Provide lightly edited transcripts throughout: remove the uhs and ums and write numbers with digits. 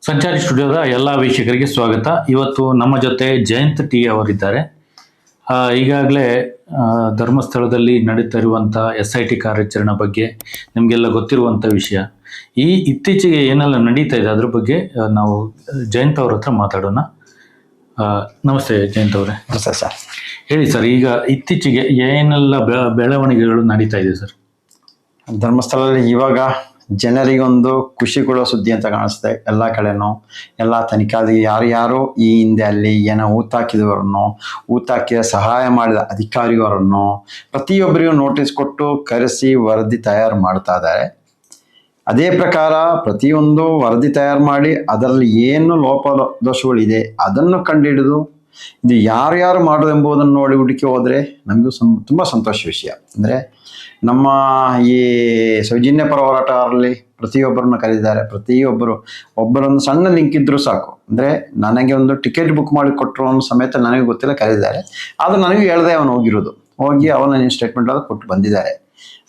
ಸಂಚಾರಿ ಸ್ಟುಡಿಯೋದ ಎಲ್ಲ ವೀಕ್ಷಕರಿಗೆ ಸ್ವಾಗತ. ಇವತ್ತು ನಮ್ಮ ಜೊತೆ ಜಯಂತ್ ಟಿ ಅವರಿದ್ದಾರೆ. ಈಗಾಗಲೇ ಧರ್ಮಸ್ಥಳದಲ್ಲಿ ನಡೀತಾ ಇರುವಂಥ SIT ಕಾರ್ಯಾಚರಣೆ ಬಗ್ಗೆ ನಿಮಗೆಲ್ಲ ಗೊತ್ತಿರುವಂಥ ವಿಷಯ. ಇತ್ತೀಚೆಗೆ ಏನೆಲ್ಲ ನಡೀತಾ ಇದೆ ಅದ್ರ ಬಗ್ಗೆ ನಾವು ಜಯಂತ್ ಅವ್ರ ಹತ್ರ ಮಾತಾಡೋಣ. ನಮಸ್ತೆ ಜಯಂತ್ ಅವರೇ. ನಮಸ್ತೆ ಸರ್. ಹೇಳಿ ಸರ್, ಈಗ ಇತ್ತೀಚೆಗೆ ಏನೆಲ್ಲ ಬೆಳವಣಿಗೆಗಳು ನಡೀತಾ ಇದೆ ಸರ್? ಧರ್ಮಸ್ಥಳದಲ್ಲಿ ಇವಾಗ ಜನರಿಗೊಂದು ಖುಷಿ ಕೊಡೋ ಸುದ್ದಿ ಅಂತ ಕಾಣಿಸುತ್ತೆ. ಎಲ್ಲ ಕಡೆನೂ ಎಲ್ಲ ತನಿಖಾಧಿಕಾರಿ ಯಾರ್ಯಾರು ಈ ಹಿಂದೆ ಅಲ್ಲಿ ಏನೋ ಊತಾಕಿದವರನ್ನು, ಊತಾಕಿದ ಸಹಾಯ ಮಾಡಿದ ಅಧಿಕಾರಿಯವರನ್ನು ಪ್ರತಿಯೊಬ್ಬರಿಗೂ ನೋಟಿಸ್ ಕೊಟ್ಟು ಕರೆಸಿ ವರದಿ ತಯಾರು ಮಾಡ್ತಾ ಇದ್ದಾರೆ. ಅದೇ ಪ್ರಕಾರ ಪ್ರತಿಯೊಂದು ವರದಿ ತಯಾರು ಮಾಡಿ ಅದರಲ್ಲಿ ಏನು ಲೋಪದೋಷಗಳಿದೆ ಅದನ್ನು ಕಂಡುಹಿಡಿದು ಇದು ಯಾರ್ಯಾರು ಮಾಡೋದೆಂಬುದನ್ನು ನೋಡಿ ಹುಡುಕಿ ಹೋದರೆ ನಮಗೂ ತುಂಬ ಸಂತೋಷ ವಿಷಯ. ಅಂದರೆ ನಮ್ಮ ಈ ಸೌಜನ್ಯ ಪರ ಹೋರಾಟಗಾರರಲ್ಲಿ ಪ್ರತಿಯೊಬ್ಬರನ್ನು ಕರೆದಿದ್ದಾರೆ. ಒಬ್ಬರೊಂದು ಸಣ್ಣ ಲಿಂಕ್ ಇದ್ದರೂ ಸಾಕು. ಅಂದರೆ ನನಗೆ ಒಂದು ಟಿಕೆಟ್ ಬುಕ್ ಮಾಡಿ ಕೊಟ್ಟರು ಅನ್ನೋ ಸಮೇತ ನನಗೆ ಗೊತ್ತಿಲ್ಲ ಕರೆದಿದ್ದಾರೆ. ಆದರೂ ನನಗೂ ಹೇಳ್ದೆ ಅವನು ಹೋಗಿ ಅವನ ಸ್ಟೇಟ್ಮೆಂಟ್ ಅದು ಕೊಟ್ಟು ಬಂದಿದ್ದಾರೆ.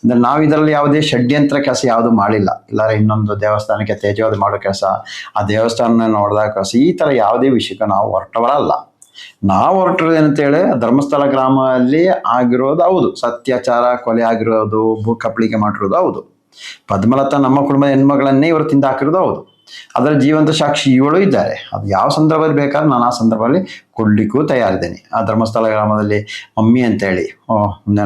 ಅಂದರೆ ನಾವು ಇದರಲ್ಲಿ ಯಾವುದೇ ಷಡ್ಯಂತ್ರ ಕೆಲಸ ಯಾವುದು ಮಾಡಿಲ್ಲ. ಇಲ್ಲಾರೆ ಇನ್ನೊಂದು ದೇವಸ್ಥಾನಕ್ಕೆ ತೇಜವಾದ ಮಾಡೋ ಕೆಲಸ, ಆ ದೇವಸ್ಥಾನ ನೋಡಿದಾಗ ಕೆಲಸ, ಈ ಥರ ಯಾವುದೇ ವಿಷಯಕ್ಕೆ ನಾವು ಹೊರಟವರಲ್ಲ. ನಾವು ಹೊರಟಿರೋದು ಏನಂತೇಳಿ ಧರ್ಮಸ್ಥಳ ಗ್ರಾಮದಲ್ಲಿ ಆಗಿರೋದು ಹೌದು, ಅತ್ಯಾಚಾರ ಕೊಲೆ ಆಗಿರೋದು, ಭೂ ಕಪ್ಪಳಿಕೆ ಮಾಡಿರೋದು ಹೌದು. ಪದ್ಮಲತಾ ನಮ್ಮ ಕುಟುಂಬದ ಹೆಣ್ಮಗಳನ್ನೇ ಇವರು ತಿಂದು ಹಾಕಿರೋದು ಹೌದು. ಅದರ ಜೀವಂತ ಸಾಕ್ಷಿ ಇವಳು ಇದ್ದಾರೆ. ಅದು ಯಾವ ಸಂದರ್ಭದಲ್ಲಿ ಬೇಕಾದ್ರೆ ನಾನು ಆ ಸಂದರ್ಭದಲ್ಲಿ ಕೊಡ್ಲಿಕ್ಕೂ ತಯಾರಿದ್ದೇನೆ. ಆ ಧರ್ಮಸ್ಥಳ ಗ್ರಾಮದಲ್ಲಿ ಮಮ್ಮಿ ಅಂತೇಳಿ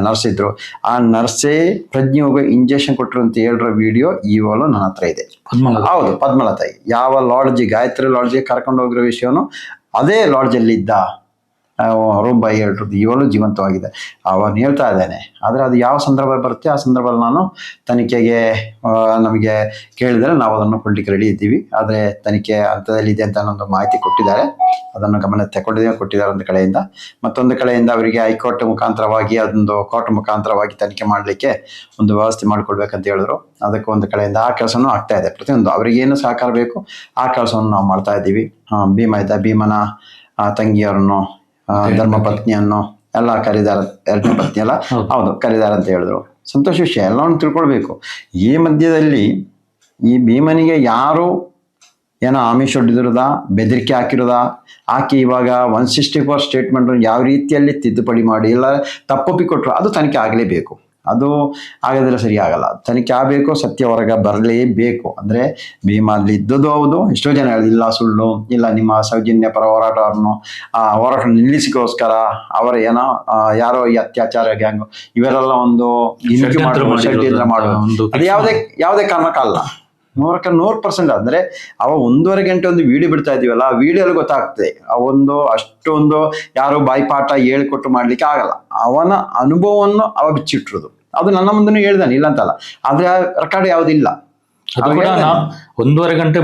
ನರ್ಸ್ ಇದ್ರು. ಆ ನರ್ಸೇ ಪ್ರಜ್ಞೆ ಹೋಗಿ ಇಂಜೆಕ್ಷನ್ ಕೊಟ್ಟರು ಅಂತ ಹೇಳಿರೋ ವಿಡಿಯೋ ಇವಳು ನನ್ನ ಹತ್ರ ಇದೆ. ಹೌದು, ಪದ್ಮಲತಾಯಿ ಯಾವ ಲಾಡ್ಜಿ, ಗಾಯತ್ರಿ ಲಾಡ್ಜಿಗೆ ಕರ್ಕೊಂಡು ಹೋಗಿರೋ ವಿಷಯನು ಅದೇ ಲಾಡ್ಜಲ್ಲಿ ಇದ್ದ ರೂಮ್ ಬಾಯಿ ಹೇಳಿರೋದು ಇವಳು ಜೀವಂತವಾಗಿದೆ. ಅವನು ಹೇಳ್ತಾ ಇದ್ದಾನೆ. ಆದರೆ ಅದು ಯಾವ ಸಂದರ್ಭ ಬರುತ್ತೆ ಆ ಸಂದರ್ಭದಲ್ಲಿ ನಾನು ತನಿಖೆಗೆ ನಮಗೆ ಕೇಳಿದರೆ ನಾವು ಅದನ್ನು ಕೊಡ್ಲಿಕ್ಕೆ ರೆಡಿ ಇದ್ದೀವಿ. ಆದರೆ ತನಿಖೆ ಹಂತದಲ್ಲಿ ಇದೆ ಅಂತ ಅನ್ನೊಂದು ಮಾಹಿತಿ ಕೊಟ್ಟಿದ್ದಾರೆ. ಅದನ್ನು ಗಮನ ಕೊಟ್ಟಿದ್ದಾರೆ ಒಂದು ಕಡೆಯಿಂದ. ಮತ್ತೊಂದು ಕಡೆಯಿಂದ ಅವರಿಗೆ ಹೈಕೋರ್ಟ್ ಮುಖಾಂತರವಾಗಿ ಅದೊಂದು ಕೋರ್ಟ್ ಮುಖಾಂತರವಾಗಿ ತನಿಖೆ ಮಾಡಲಿಕ್ಕೆ ಒಂದು ವ್ಯವಸ್ಥೆ ಮಾಡಿಕೊಡ್ಬೇಕಂತ ಹೇಳಿದ್ರು. ಅದಕ್ಕೆ ಒಂದು ಕಡೆಯಿಂದ ಆ ಕೆಲಸನೂ ಆಗ್ತಾ ಇದೆ. ಪ್ರತಿಯೊಂದು ಅವರಿಗೇನು ಸಹಕಾರ ಬೇಕು ಆ ಕೆಲಸವನ್ನು ನಾವು ಮಾಡ್ತಾ ಇದ್ದೀವಿ. ಭೀಮನ ತಂಗಿಯವರನ್ನು, ಧರ್ಮ ಪತ್ನಿಯನ್ನು ಎಲ್ಲ ಕರೀದಾರ, ಎರಡನೇ ಪತ್ನಿ ಎಲ್ಲ ಹೌದು ಕರೀದಾರ ಅಂತ ಹೇಳಿದ್ರು. ಸಂತೋಷ ವಿಷಯ, ಎಲ್ಲವನ್ನು ತಿಳ್ಕೊಳ್ಬೇಕು. ಈ ಮಧ್ಯದಲ್ಲಿ ಈ ಭೀಮನಿಗೆ ಯಾರು ಏನೋ ಆಮಿಷ ಹೊಡೆದಿರೋದ, ಬೆದರಿಕೆ ಹಾಕಿರೋದ, ಆಕೆ ಇವಾಗ 164 ಸ್ಟೇಟ್ಮೆಂಟ್ ಯಾವ ರೀತಿಯಲ್ಲಿ ತಿದ್ದುಪಡಿ ಮಾಡಿ ಇಲ್ಲ ತಪ್ಪೊಪ್ಪಿಕೊಟ್ರು ಅದು ತನಿಖೆ ಆಗಲೇಬೇಕು. ಅದು ಆಗದಿಲ್ಲ ಸರಿ ಆಗಲ್ಲ. ತನಿಖೆ ಆಗಬೇಕು, ಸತ್ಯ ಹೊರಗೆ ಬರಲೇಬೇಕು. ಅಂದರೆ ಭೀಮ ಅಲ್ಲಿ ಇದ್ದದ್ದು ಹೌದು. ಎಷ್ಟೋ ಜನ ಇಲ್ಲ ಸುಳ್ಳು, ಇಲ್ಲ ನಿಮ್ಮ ಸೌಜನ್ಯ ಪರ ಹೋರಾಟವನ್ನು ಹೋರಾಟ ನಿಲ್ಲಿಸಿಗೋಸ್ಕರ ಅವರ ಏನೋ ಯಾರೋ ಈ ಅತ್ಯಾಚಾರ ಗ್ಯಾಂಗು ಇವರೆಲ್ಲ ಒಂದು ಷಡ್ಯಂತ್ರ ಮಾಡೋದು ಅದು ಯಾವುದೇ ಕಾರಣಕ್ಕಲ್ಲ. 100% ಅಂದರೆ ಅವ 1.5 ಗಂಟೆ ಒಂದು ವಿಡಿಯೋ ಬಿಡ್ತಾ ಇದೀವಲ್ಲ, ಆ ವಿಡಿಯೋಲ್ಲಿ ಗೊತ್ತಾಗ್ತದೆ ಅಷ್ಟೊಂದು ಯಾರೋ ಬಾಯಿಪಾಠ ಹೇಳಿಕೊಟ್ಟು ಮಾಡ್ಲಿಕ್ಕೆ ಆಗಲ್ಲ. ಅವನ ಅನುಭವವನ್ನು ಅವ ಬಿಚ್ಚಿಟ್ಟಿರೋದು ಅದು ನನ್ನ ಮುಂದೆ ಹೇಳ್ದಾನೆ, ಇಲ್ಲ ಅಂತಲ್ಲ. ಆದ್ರೆ ರೆಕಾರ್ಡ್ ಯಾವುದಿಲ್ಲ. 1.5 ಗಂಟೆ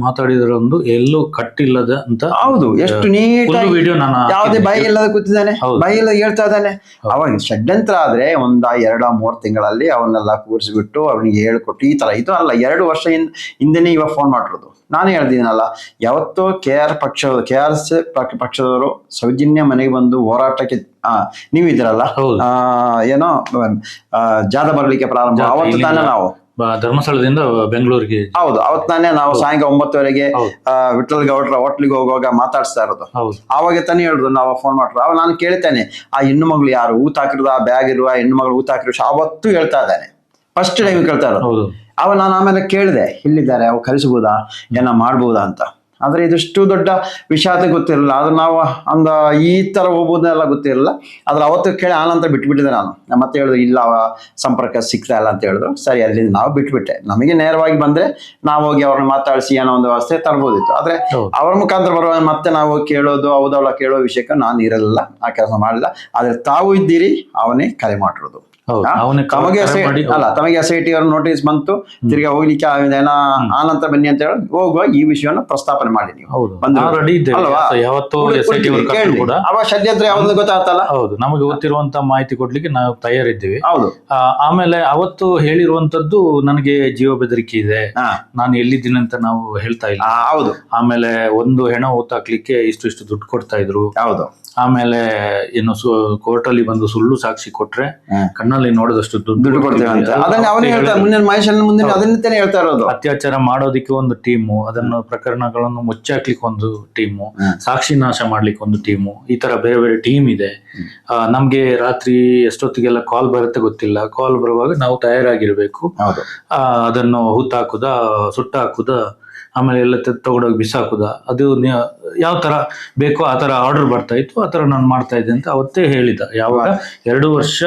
ಮಾತಾಡಿದ್ರೊಂದು ಎಲ್ಲೂ ಕಟ್ಟಿಲ್ಲದ ಅಂತ. ಹೌದು, ಎಷ್ಟು ನೀಟಾಗಿ ವಿಡಿಯೋ ಯಾವುದೇ ಬಾಯಿ ಇಲ್ಲದ ಕೂತಿದ್ದಾನೆ, ಬಾಯಿ ಇಲ್ಲ ಹೇಳ್ತಾ ಇದ್ದಾನೆ. ಅವಾಗ ಷಡ್ಯಂತ್ರ ಆದ್ರೆ 1-2-3 ತಿಂಗಳಲ್ಲಿ ಅವನ್ನೆಲ್ಲ ಕೂರಿಸ್ಬಿಟ್ಟು ಅವನಿಗೆ ಹೇಳ್ಕೊಟ್ಟು ಈ ತರ ಇದು ಅಲ್ಲ. 2 ವರ್ಷ ಹಿಂದೆನೇ ಇವಾಗ ಫೋನ್ ಮಾಡಿರೋದು. ನಾನು ಹೇಳ್ದಿದ್ದೀನಲ್ಲ, ಯಾವತ್ತೋ KR ಪಕ್ಷದವರು ಸೌಜನ್ಯ ಮನೆಗೆ ಬಂದು ಹೋರಾಟಕ್ಕೆ ನೀವು ಇದ್ರಲ್ಲ, ಏನೋ ಜಾಥಾ ಬರ್ಲಿಕ್ಕೆ ಪ್ರಾರಂಭ ಅವತ್ತು ತಾನೇ ನಾವು ಧರ್ಮಸ್ಥಳದಿಂದ ಬೆಂಗಳೂರಿಗೆ ಹೌದು ಅವತ್ತು ತಾನೇ ನಾವು ಸಾಯಂಕಾಲ 9:00ವರೆಗೆ ವಿಠಲ್ ಗೌಡ್ರ ಹೋಟ್ಲಿಗೆ ಹೋಗುವಾಗ ಮಾತಾಡಿಸ್ತಾ ಇರೋದು. ಆವಾಗ ತಾನೇ ಹೇಳಿದ್ರು, ನಾವು ಫೋನ್ ಮಾಡ್ರು. ಅವಾಗ ನಾನು ಕೇಳ್ತೇನೆ, ಆ ಹೆಣ್ಣು ಮಗಳು ಯಾರು ಊತ ಹಾಕಿರೋದು, ಆ ಬ್ಯಾಗ್ ಇರುವ ಹೆಣ್ಣು ಮಗಳು ಊತ ಹಾಕಿರೋ ಅವತ್ತು ಹೇಳ್ತಾ ಇದ್ದಾನೆ. ಫಸ್ಟ್ ಟೈಮ್ ಕೇಳ್ತಾ ಇರೋದು. ಅವಾಗ ನಾನು ಆಮೇಲೆ ಕೇಳಿದೆ, ಇಲ್ಲಿದ್ದಾರೆ ಅವು ಕರೆಸಬಹುದಾ, ಏನ ಮಾಡ್ಬೋದಾ ಅಂತ. ಆದ್ರೆ ಇದಿಷ್ಟು ದೊಡ್ಡ ವಿಷಯ ಅಂತ ಗೊತ್ತಿರಲಿಲ್ಲ. ಆದ್ರೆ ನಾವು ಒಂದು ಈ ತರ ಹೋಗ್ಬೋದೆಲ್ಲ ಗೊತ್ತಿರಲಿಲ್ಲ. ಆದ್ರೆ ಅವತ್ತು ಕೇಳಿ ಆನಂತರ ಬಿಟ್ಬಿಟ್ಟಿದ್ದೆ ನಾನು. ಮತ್ತೆ ಹೇಳಿದ್ರು, ಇಲ್ಲ ಸಂಪರ್ಕ ಸಿಗ್ತಾ ಇಲ್ಲ ಅಂತ ಹೇಳಿದ್ರು. ಸರಿ, ಅಲ್ಲಿ ನಾವು ಬಿಟ್ಬಿಟ್ಟೆ. ನಮಗೆ ನೇರವಾಗಿ ಬಂದ್ರೆ ನಾವು ಹೋಗಿ ಅವ್ರನ್ನ ಮಾತಾಡಿಸಿ ಏನೋ ಒಂದು ವ್ಯವಸ್ಥೆ ತರ್ಬೋದಿತ್ತು. ಆದ್ರೆ ಅವ್ರ ಮುಖಾಂತರ ಬರುವ ಮತ್ತೆ ನಾವು ಕೇಳೋದು ಹೌದವಳ ಕೇಳೋ ವಿಷಯಕ್ಕೆ ನಾನು ಇರಲಿಲ್ಲ, ಆ ಕೆಲಸ ಮಾಡಲಿಲ್ಲ. ಆದ್ರೆ ತಾವು ಇದ್ದೀರಿ, ಅವನೇ ಕರೆ ಮಾಡಿರೋದು. ತಮಗೆ SIT ಅವ್ರ ನೋಟಿಸ್ ಬಂತು, ತಿರ್ಗಾ ಹೋಗ್ಲಿಕ್ಕೆ ಆನಂತರ ಬನ್ನಿ ಅಂತ ಹೇಳಿ ಹೋಗುವ ಈ ವಿಷಯವನ್ನು ಪ್ರಸ್ತಾಪನೆ ಮಾಡಿ ನೀವು ಅವಾಗ ಷಡ್ಯಂತ್ರ ಯಾವ್ದು ಗೊತ್ತಾಗ್ತಲ್ಲ. ಹೌದು, ನಮಗೆ ಗೊತ್ತಿರುವಂತ ಮಾಹಿತಿ ಕೊಡ್ಲಿಕ್ಕೆ ನಾವು ತಯಾರಿದ್ದೀವಿ. ಹೌದು. ಆಮೇಲೆ ಅವತ್ತು ಹೇಳಿರುವಂತದ್ದು ನನಗೆ ಜೀವ ಬೆದರಿಕೆ ಇದೆ, ನಾನು ಎಲ್ಲಿದ್ದೀನಿ ಅಂತ ನಾವು ಹೇಳ್ತಾ ಇಲ್ಲ. ಹೌದು. ಆಮೇಲೆ ಒಂದು ಹೆಣ ಊತಾಕ್ಲಿಕ್ಕೆ ಇಷ್ಟು ದುಡ್ಡು ಕೊಡ್ತಾ ಇದ್ರು. ಹೌದು. ಆಮೇಲೆ ಏನು ಕೋರ್ಟಲ್ಲಿ ಬಂದು ಸುಳ್ಳು ಸಾಕ್ಷಿ ಕೊಟ್ರೆ ಕಣ್ಣಲ್ಲಿ ನೋಡಿದಷ್ಟು ದುಡ್ಡು ಕೊಡ್ತೇವೆ ಅಂತ ಅದನ್ನ ಅವನೇ ಹೇಳ್ತಾರೆ. ಮುಂದಿನ ಮಹೇಶನ್ ಮುಂದಿನ ಅದನ್ನೇ ಹೇಳ್ತಾ ಇರೋದು. ಅತ್ಯಾಚಾರ ಮಾಡೋದಿಕ್ಕೆ ಒಂದು ಟೀಮು, ಅದನ್ನು ಪ್ರಕರಣಗಳನ್ನು ಮುಚ್ಚಾಕ್ಲಿಕ್ಕೆ ಒಂದು ಟೀಮು, ಸಾಕ್ಷಿ ನಾಶ ಮಾಡ್ಲಿಕ್ಕೆ ಒಂದು ಟೀಮು, ಈ ತರ ಬೇರೆ ಬೇರೆ ಟೀಮ್ ಇದೆ. ನಮ್ಗೆ ರಾತ್ರಿ ಎಷ್ಟೊತ್ತಿಗೆಲ್ಲ ಕಾಲ್ ಬರುತ್ತೆ ಗೊತ್ತಿಲ್ಲ. ಕಾಲ್ ಬರುವಾಗ ನಾವು ತಯಾರಾಗಿರ್ಬೇಕು. ಅದನ್ನು ಹುತ್ತಾಕುದ, ಸುಟ್ಟಾಕುದ, ಆಮೇಲೆ ಎಲ್ಲ ತಗೊಂಡೋಗಿ ಬಿಸಾಕುದ, ಅದು ಯಾವ ತರ ಬೇಕೋ ಆ ತರ ಆರ್ಡರ್ ಬರ್ತಾ ಇತ್ತು, ಆ ತರ ನಾನು ಮಾಡ್ತಾ ಇದ್ದೆ ಅಂತ ಅವತ್ತೇ ಹೇಳಿದ. ಯಾವಾಗ 2 ವರ್ಷ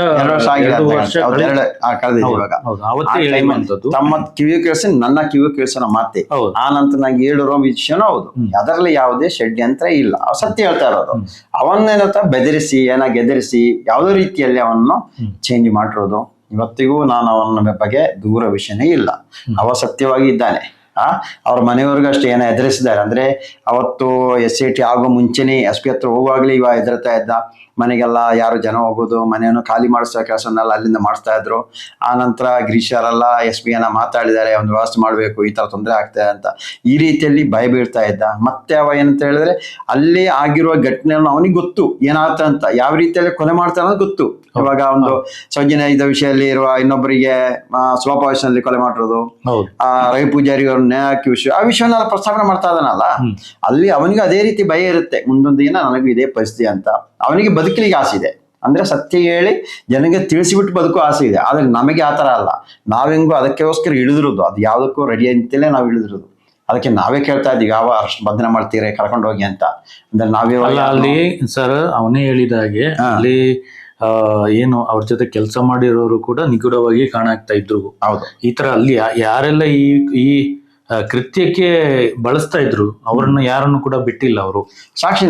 ಅವತ್ತೇ ಹೇಳಿರುವಂತದ್ದು. ತಮ್ಮ ಕಿವಿ ಕೇಳಿಸಿ ನನ್ನ ಕಿವಿ ಕೇಳಿಸೋಣ ಮಾತೆ. ಆ ನಂತರ ನಂಗೆ ಹೇಳಿರೋ ವಿಷಯನೂ ಹೌದು. ಅದರಲ್ಲಿ ಯಾವುದೇ ಷಡ್ಯಂತ್ರ ಇಲ್ಲ, ಸತ್ಯ ಹೇಳ್ತಾ ಇರೋದು. ಅವನ್ನೇನಂತ ಬೆದರಿಸಿ ಗೆದರಿಸಿ ಯಾವುದೇ ರೀತಿಯಲ್ಲಿ ಅವನ್ನು ಚೇಂಜ್ ಮಾಡಿರೋದು ಇವತ್ತಿಗೂ ನಾನು ಅವನ ಬಗ್ಗೆ ದೂರ ವಿಷಯನೇ ಇಲ್ಲ. ಅವ ಸತ್ಯವಾಗಿ ಇದ್ದಾನೆ. ಅವ್ರ ಮನೆಯವ್ರಿಗೂ ಅಷ್ಟೇ ಏನೋ ಎದುರಿಸಿದ್ದಾರೆ. ಅಂದ್ರೆ ಅವತ್ತು SIT ಆಗೋ ಮುಂಚೆನೆ SP ಹತ್ರ ಹೋಗುವಾಗ್ಲೇ ಇವ ಹೆದರ್ತಾ ಇದ್ದ. ಮನೆಗೆಲ್ಲ ಯಾರು ಜನ ಹೋಗೋದು, ಮನೆಯನ್ನು ಖಾಲಿ ಮಾಡಿಸೋ ಕೆಲಸನೆಲ್ಲ ಅಲ್ಲಿಂದ ಮಾಡಿಸ್ತಾ ಇದ್ರು. ಆ ನಂತರ ಗಿರೀಶರೆಲ್ಲ SP ಮಾತಾಡಿದ್ದಾರೆ, ಒಂದು ವ್ಯವಸ್ಥೆ ಮಾಡಬೇಕು, ಈ ತರ ತೊಂದರೆ ಆಗ್ತದೆ ಅಂತ ಈ ರೀತಿಯಲ್ಲಿ ಭಯ ಬೀಳ್ತಾ ಇದ್ದ. ಮತ್ತೆ ಅವ ಏನಂತ ಹೇಳಿದ್ರೆ ಅಲ್ಲಿ ಆಗಿರುವ ಘಟನೆಯನ್ನು ಅವನಿಗೆ ಗೊತ್ತು ಏನಾಗ್ತ ಅಂತ, ಯಾವ ರೀತಿಯಲ್ಲಿ ಕೊಲೆ ಮಾಡ್ತಾ ಅನ್ನೋದು ಗೊತ್ತು. ಇವಾಗ ಒಂದು ಸೌಜನ್ಯ ವಿಷಯದಲ್ಲಿ ಇರುವ ಇನ್ನೊಬ್ಬರಿಗೆ ಸ್ಲೋಪ ವಯಸ್ಸಿನಲ್ಲಿ ಕೊಲೆ ಮಾಡಿರೋದು, ರವಿ ಪೂಜಾರಿ ಅವ್ರ ನ್ಯಾಯಕ್ಕೆ ವಿಷಯ, ಆ ವಿಷಯನ ಪ್ರಸ್ತಾವನೆ ಮಾಡ್ತಾ ಇದ್ದಾನಲ್ಲ, ಅಲ್ಲಿ ಅವನಿಗೆ ಅದೇ ರೀತಿ ಭಯ ಇರುತ್ತೆ, ಮುಂದೊಂದು ದಿನ ನನಗೂ ಇದೇ ಪರಿಸ್ಥಿತಿ ಅಂತ. ಅವನಿಗೆ ಬದುಕಲಿಕ್ಕೆ ಆಸೆ ಇದೆ, ಅಂದ್ರೆ ಸತ್ಯ ಹೇಳಿ ಜನಗೆ ತಿಳಿಸಿಬಿಟ್ಟು ಬದುಕೋ ಆಸೆ ಇದೆ. ಆದ್ರೆ ನಮಗೆ ಆ ತರ ಅಲ್ಲ. ನಾವೆಂಗು ಅದಕ್ಕೋಸ್ಕರ ಇಳಿದಿರೋದು, ಅದು ಯಾವುದಕ್ಕೂ ರೆಡಿ ಅಂತಲೇ ನಾವು ಇಳಿದಿರೋದು. ಅದಕ್ಕೆ ನಾವೇ ಕೇಳ್ತಾ ಇದ್ದೀವಿ, ಯಾವ ಅಷ್ಟು ಬಂಧನ ಮಾಡ್ತೀರಿ ಕರ್ಕೊಂಡು ಹೋಗಿ ಅಂತ. ಅಂದ್ರೆ ನಾವೇ ಅಲ್ಲಿ ಸರ್ ಅವನೇ ಹೇಳಿದ ಹಾಗೆ ಅಲ್ಲಿ ಏನು ಅವ್ರ ಜೊತೆ ಕೆಲಸ ಮಾಡಿರೋರು ಕೂಡ ನಿಗೂಢವಾಗಿ ಕಾಣಾಗ್ತಾ ಇದ್ರು. ಹೌದು, ಈ ತರ ಅಲ್ಲಿ ಯಾರೆಲ್ಲ ಈ ಕೃತ್ಯಕ್ಕೆ ಬಳಸ್ತಾ ಇದ್ರು ಅವ್ರನ್ನ ಯಾರನ್ನು ಕೂಡ ಬಿಟ್ಟಿಲ್ಲ. ಅವರು ಸಾಕ್ಷಿ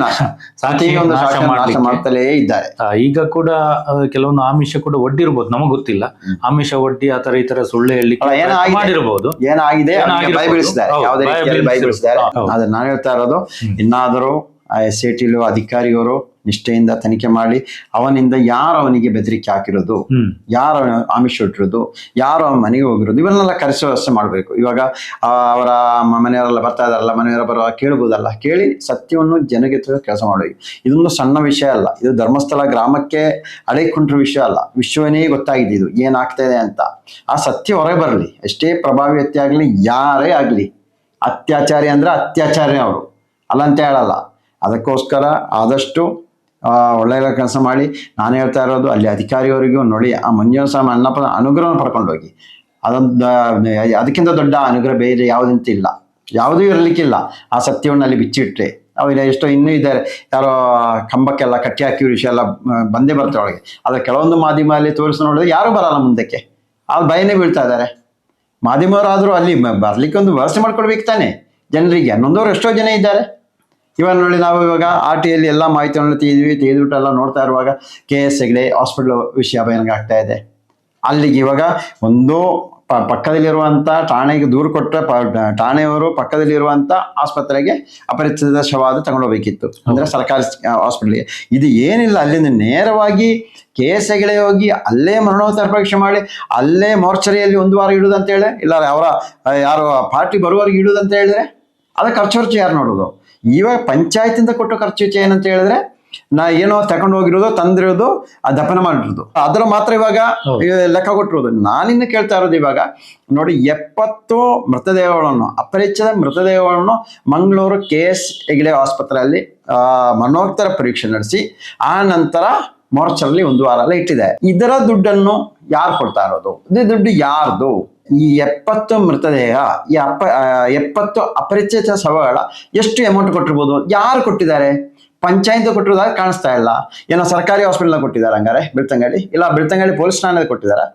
ಮಾಡ್ತಲೇ ಇದ್ದಾರೆ. ಈಗ ಕೂಡ ಕೆಲವೊಂದು ಆಮಿಷ ಕೂಡ ಒಡ್ಡಿರ್ಬೋದು, ನಮಗ್ ಗೊತ್ತಿಲ್ಲ. ಆಮಿಷ ಒಡ್ಡಿ ಆತರ ಈ ತರ ಸುಳ್ಳು ಹೇಳಿ ಮಾಡಿರ್ಬೋದು. ಏನಾಗಿದೆ ಅದನ್ನ ನಾನು ಹೇಳ್ತಾ ಇರೋದು, ಇನ್ನಾದರೂ SIT ಅಧಿಕಾರಿಯವರು ನಿಷ್ಠೆಯಿಂದ ತನಿಖೆ ಮಾಡಿ ಅವನಿಂದ ಯಾರು ಅವನಿಗೆ ಬೆದರಿಕೆ ಹಾಕಿರೋದು, ಯಾರು ಆಮಿಷ ಇಟ್ಟಿರೋದು, ಯಾರು ಅವನ ಮನೆಗೆ ಹೋಗಿರೋದು, ಇವನ್ನೆಲ್ಲ ಕರೆಸೋ ವ್ಯವಸ್ಥೆ ಮಾಡಬೇಕು. ಇವಾಗ ಅವರ ಮನೆಯವರೆಲ್ಲ ಬರ್ತಾ ಇದಾರಲ್ಲ, ಮನೆಯವರ ಬರುವಾಗ ಕೇಳ್ಬೋದಲ್ಲ, ಕೇಳಿ ಸತ್ಯವನ್ನು ಜನಗೆ ಕೆಲಸ ಮಾಡಿ. ಇದೊಂದು ಸಣ್ಣ ವಿಷಯ ಅಲ್ಲ, ಇದು ಧರ್ಮಸ್ಥಳ ಗ್ರಾಮಕ್ಕೆ ಅಡೆಕೊಂಡ್ರ ವಿಷಯ ಅಲ್ಲ, ವಿಶ್ವನೇ ಗೊತ್ತಾಗಿದೆ ಇದು ಏನಾಗ್ತಾ ಇದೆ ಅಂತ. ಆ ಸತ್ಯ ಹೊರಗೆ ಬರಲಿ, ಎಷ್ಟೇ ಪ್ರಭಾವಿ ವ್ಯಕ್ತಿ ಆಗಲಿ, ಯಾರೇ ಆಗಲಿ, ಅತ್ಯಾಚಾರಿ ಅಂದ್ರೆ ಅತ್ಯಾಚಾರಿ ಅವರು ಅಲ್ಲಂತ ಹೇಳಲ್ಲ. ಅದಕ್ಕೋಸ್ಕರ ಆದಷ್ಟು ಒಳ್ಳೆ ಕೆಲಸ ಮಾಡಿ. ನಾನು ಹೇಳ್ತಾ ಇರೋದು, ಅಲ್ಲಿ ಅಧಿಕಾರಿಯವರಿಗೂ ನೋಡಿ, ಆ ಮಂಜುನಾಥ ಸ್ವಾಮಿ ಅಣ್ಣಪ್ಪನ ಅನುಗ್ರಹವನ್ನು ಪಡ್ಕೊಂಡು ಹೋಗಿ. ಅದಕ್ಕಿಂತ ದೊಡ್ಡ ಅನುಗ್ರಹ ಬೇರೆ ಯಾವುದಂತ ಇಲ್ಲ, ಯಾವುದೂ ಇರಲಿಕ್ಕಿಲ್ಲ. ಆ ಸತ್ಯವನ್ನು ಅಲ್ಲಿ ಬಿಚ್ಚಿಟ್ರೆ ಅವ್ರು ಎಷ್ಟೋ ಇನ್ನೂ ಇದ್ದಾರೆ, ಯಾರೋ ಕಂಬಕ್ಕೆಲ್ಲ ಕಟ್ಟಿ ಹಾಕಿ ವಿಷಯ ಎಲ್ಲ ಬಂದೇ ಬರ್ತಾರೆ ಒಳಗೆ. ಆದರೆ ಕೆಲವೊಂದು ಮಾಧ್ಯಮದಲ್ಲಿ ತೋರಿಸಿ ನೋಡಿದ್ರೆ ಯಾರೂ ಬರಲ್ಲ ಮುಂದಕ್ಕೆ, ಆ ಭಯನೇ ಬೀಳ್ತಾ ಇದ್ದಾರೆ. ಮಾಧ್ಯಮವರಾದರೂ ಅಲ್ಲಿ ಬರ್ಲಿಕ್ಕೆ ಒಂದು ವ್ಯವಸ್ಥೆ ಮಾಡ್ಕೊಡ್ಬೇಕು ತಾನೆ ಜನರಿಗೆ. ನೊಂದವರು ಎಷ್ಟೋ ಜನ ಇದ್ದಾರೆ. ಇವಾಗ ನೋಡಿ, ನಾವು ಇವಾಗ RTಯಲ್ಲಿ ಎಲ್ಲ ಮಾಹಿತಿಯನ್ನು ತೆಗೆದುಬಿಟ್ಟೆಲ್ಲ ನೋಡ್ತಾ ಇರುವಾಗ KS ಹೆಗ್ಡೆ ಹಾಸ್ಪಿಟ್ಲ್ ವಿಷಯ ಭಯಾನಕ ಆಗ್ತಾ ಇದೆ. ಅಲ್ಲಿಗೆ ಇವಾಗ ಒಂದು ಪಕ್ಕದಲ್ಲಿರುವಂಥ ಠಾಣೆಗೆ ದೂರು ಕೊಟ್ಟರೆ ಠಾಣೆಯವರು ಪಕ್ಕದಲ್ಲಿರುವಂಥ ಆಸ್ಪತ್ರೆಗೆ ಅಪರಿಚಿತ ಶವಾದ ತಗೊಂಡೋಗ್ಬೇಕಿತ್ತು, ಅಂದರೆ ಸರ್ಕಾರಿ ಹಾಸ್ಪಿಟ್ಲಿಗೆ. ಇದು ಏನಿಲ್ಲ, ಅಲ್ಲಿಂದ ನೇರವಾಗಿ KS ಹೆಗ್ಡೆ ಹೋಗಿ ಅಲ್ಲೇ ಮರಣೋತ್ತರ ಪರೀಕ್ಷೆ ಮಾಡಿ ಅಲ್ಲೇ ಮೋರ್ಚರಿಯಲ್ಲಿ 1 ವಾರ ಇಡುದಂತ ಹೇಳಿ, ಇಲ್ಲ ಅವರ ಯಾರು ಪಾರ್ಟಿ ಬರುವವರೆಗೆ ಇಡುದಂತ ಹೇಳಿದ್ರೆ ಅದಕ್ಕೆ ಖರ್ಚು ಯಾರು ನೋಡೋದು? ಇವಾಗ ಪಂಚಾಯತಿಂದ ಕೊಟ್ಟು ಖರ್ಚು ಏನಂತ ಹೇಳಿದ್ರೆ, ನಾ ಏನೋ ತಗೊಂಡು ಹೋಗಿರೋದು, ತಂದಿರೋದು, ದಫನ ಮಾಡಿರೋದು, ಅದರ ಮಾತ್ರ ಇವಾಗ ಲೆಕ್ಕ ಕೊಟ್ಟಿರೋದು. ನಾನಿನ್ನು ಕೇಳ್ತಾ ಇರೋದು ಇವಾಗ ನೋಡಿ, 70 ಮೃತದೇಹಗಳನ್ನು, ಅಪರಿಚಿತ ಮೃತದೇಹಗಳನ್ನು ಮಂಗಳೂರು KS ಹೆಗ್ಡೆ ಆಸ್ಪತ್ರೆಯಲ್ಲಿ ಮರಣೋತ್ತರ ಪರೀಕ್ಷೆ ನಡೆಸಿ ಆ ನಂತರ ಮೋರ್ಚಲ್ಲಿ 1 ವಾರ ಎಲ್ಲ ಇಟ್ಟಿದೆ. ಇದರ ದುಡ್ಡನ್ನು ಯಾರು ಕೊಡ್ತಾ ಇರೋದು? ಇದೇ ದುಡ್ಡು ಯಾರ್ದು? ಈ 70 ಮೃತದೇಹ, ಈ 70 ಅಪರಿಚಿತ ಶವಗಳ ಎಷ್ಟು ಅಮೌಂಟ್ ಕೊಟ್ಟಿರ್ಬೋದು? ಯಾರು ಕೊಟ್ಟಿದ್ದಾರೆ? ಪಂಚಾಯತ್ ಕೊಟ್ಟಿರೋದಾಗ ಕಾಣಿಸ್ತಾ ಇಲ್ಲ. ಏನೋ ಸರ್ಕಾರಿ ಹಾಸ್ಪಿಟಲ್ ಕೊಟ್ಟಿದ್ದಾರೆ ಹಂಗಾರೆ ಬೆಳ್ತಂಗಡಿ, ಇಲ್ಲ ಬೆಳ್ತಂಗಡಿ ಪೊಲೀಸ್ ಠಾಣೆಗೆ ಕೊಟ್ಟಿದ್ದಾರೆ,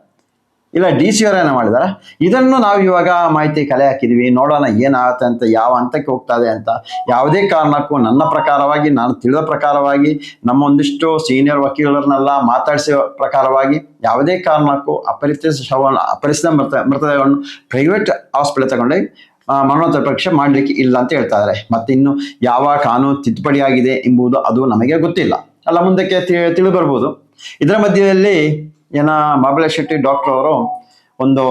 ಇಲ್ಲ DC ಅವರೇನೋ ಮಾಡಿದಾರ. ಇದನ್ನು ನಾವು ಇವಾಗ ಮಾಹಿತಿ ಕಲೆ ಹಾಕಿದ್ವಿ, ನೋಡೋಣ ಏನಾಗುತ್ತೆ ಅಂತ, ಯಾವ ಹಂತಕ್ಕೆ ಹೋಗ್ತಾ ಇದೆ ಅಂತ. ಯಾವುದೇ ಕಾರಣಕ್ಕೂ ನನ್ನ ಪ್ರಕಾರವಾಗಿ, ನಾನು ತಿಳಿದ ಪ್ರಕಾರವಾಗಿ, ನಮ್ಮ ಒಂದಿಷ್ಟು ಸೀನಿಯರ್ ವಕೀಲರನ್ನೆಲ್ಲ ಮಾತಾಡಿಸೋ ಪ್ರಕಾರವಾಗಿ, ಯಾವುದೇ ಕಾರಣಕ್ಕೂ ಅಪರಿಚಿತ ಮೃತದೇಹವನ್ನು ಪ್ರೈವೇಟ್ ಹಾಸ್ಪಿಟಲ್ ತಗೊಂಡೋಗಿ ಮರಣೋತ್ತರ ಪರೀಕ್ಷೆ ಮಾಡಲಿಕ್ಕೆ ಇಲ್ಲ ಅಂತ ಹೇಳ್ತಾ ಇದ್ದಾರೆ. ಮತ್ತೆ ಇನ್ನು ಯಾವ ಕಾನೂನು ತಿದ್ದುಪಡಿ ಆಗಿದೆ ಎಂಬುದು ಅದು ನಮಗೆ ಗೊತ್ತಿಲ್ಲ, ಅಲ್ಲ ಮುಂದಕ್ಕೆ ತಿಳಿದು ಬರ್ಬೋದು. ಇದರ ಮಧ್ಯದಲ್ಲಿ ಮಹಾಬಲೇಶ್ ಶೆಟ್ಟಿ ಡಾಕ್ಟರ್ ಅವರು ಒಂದು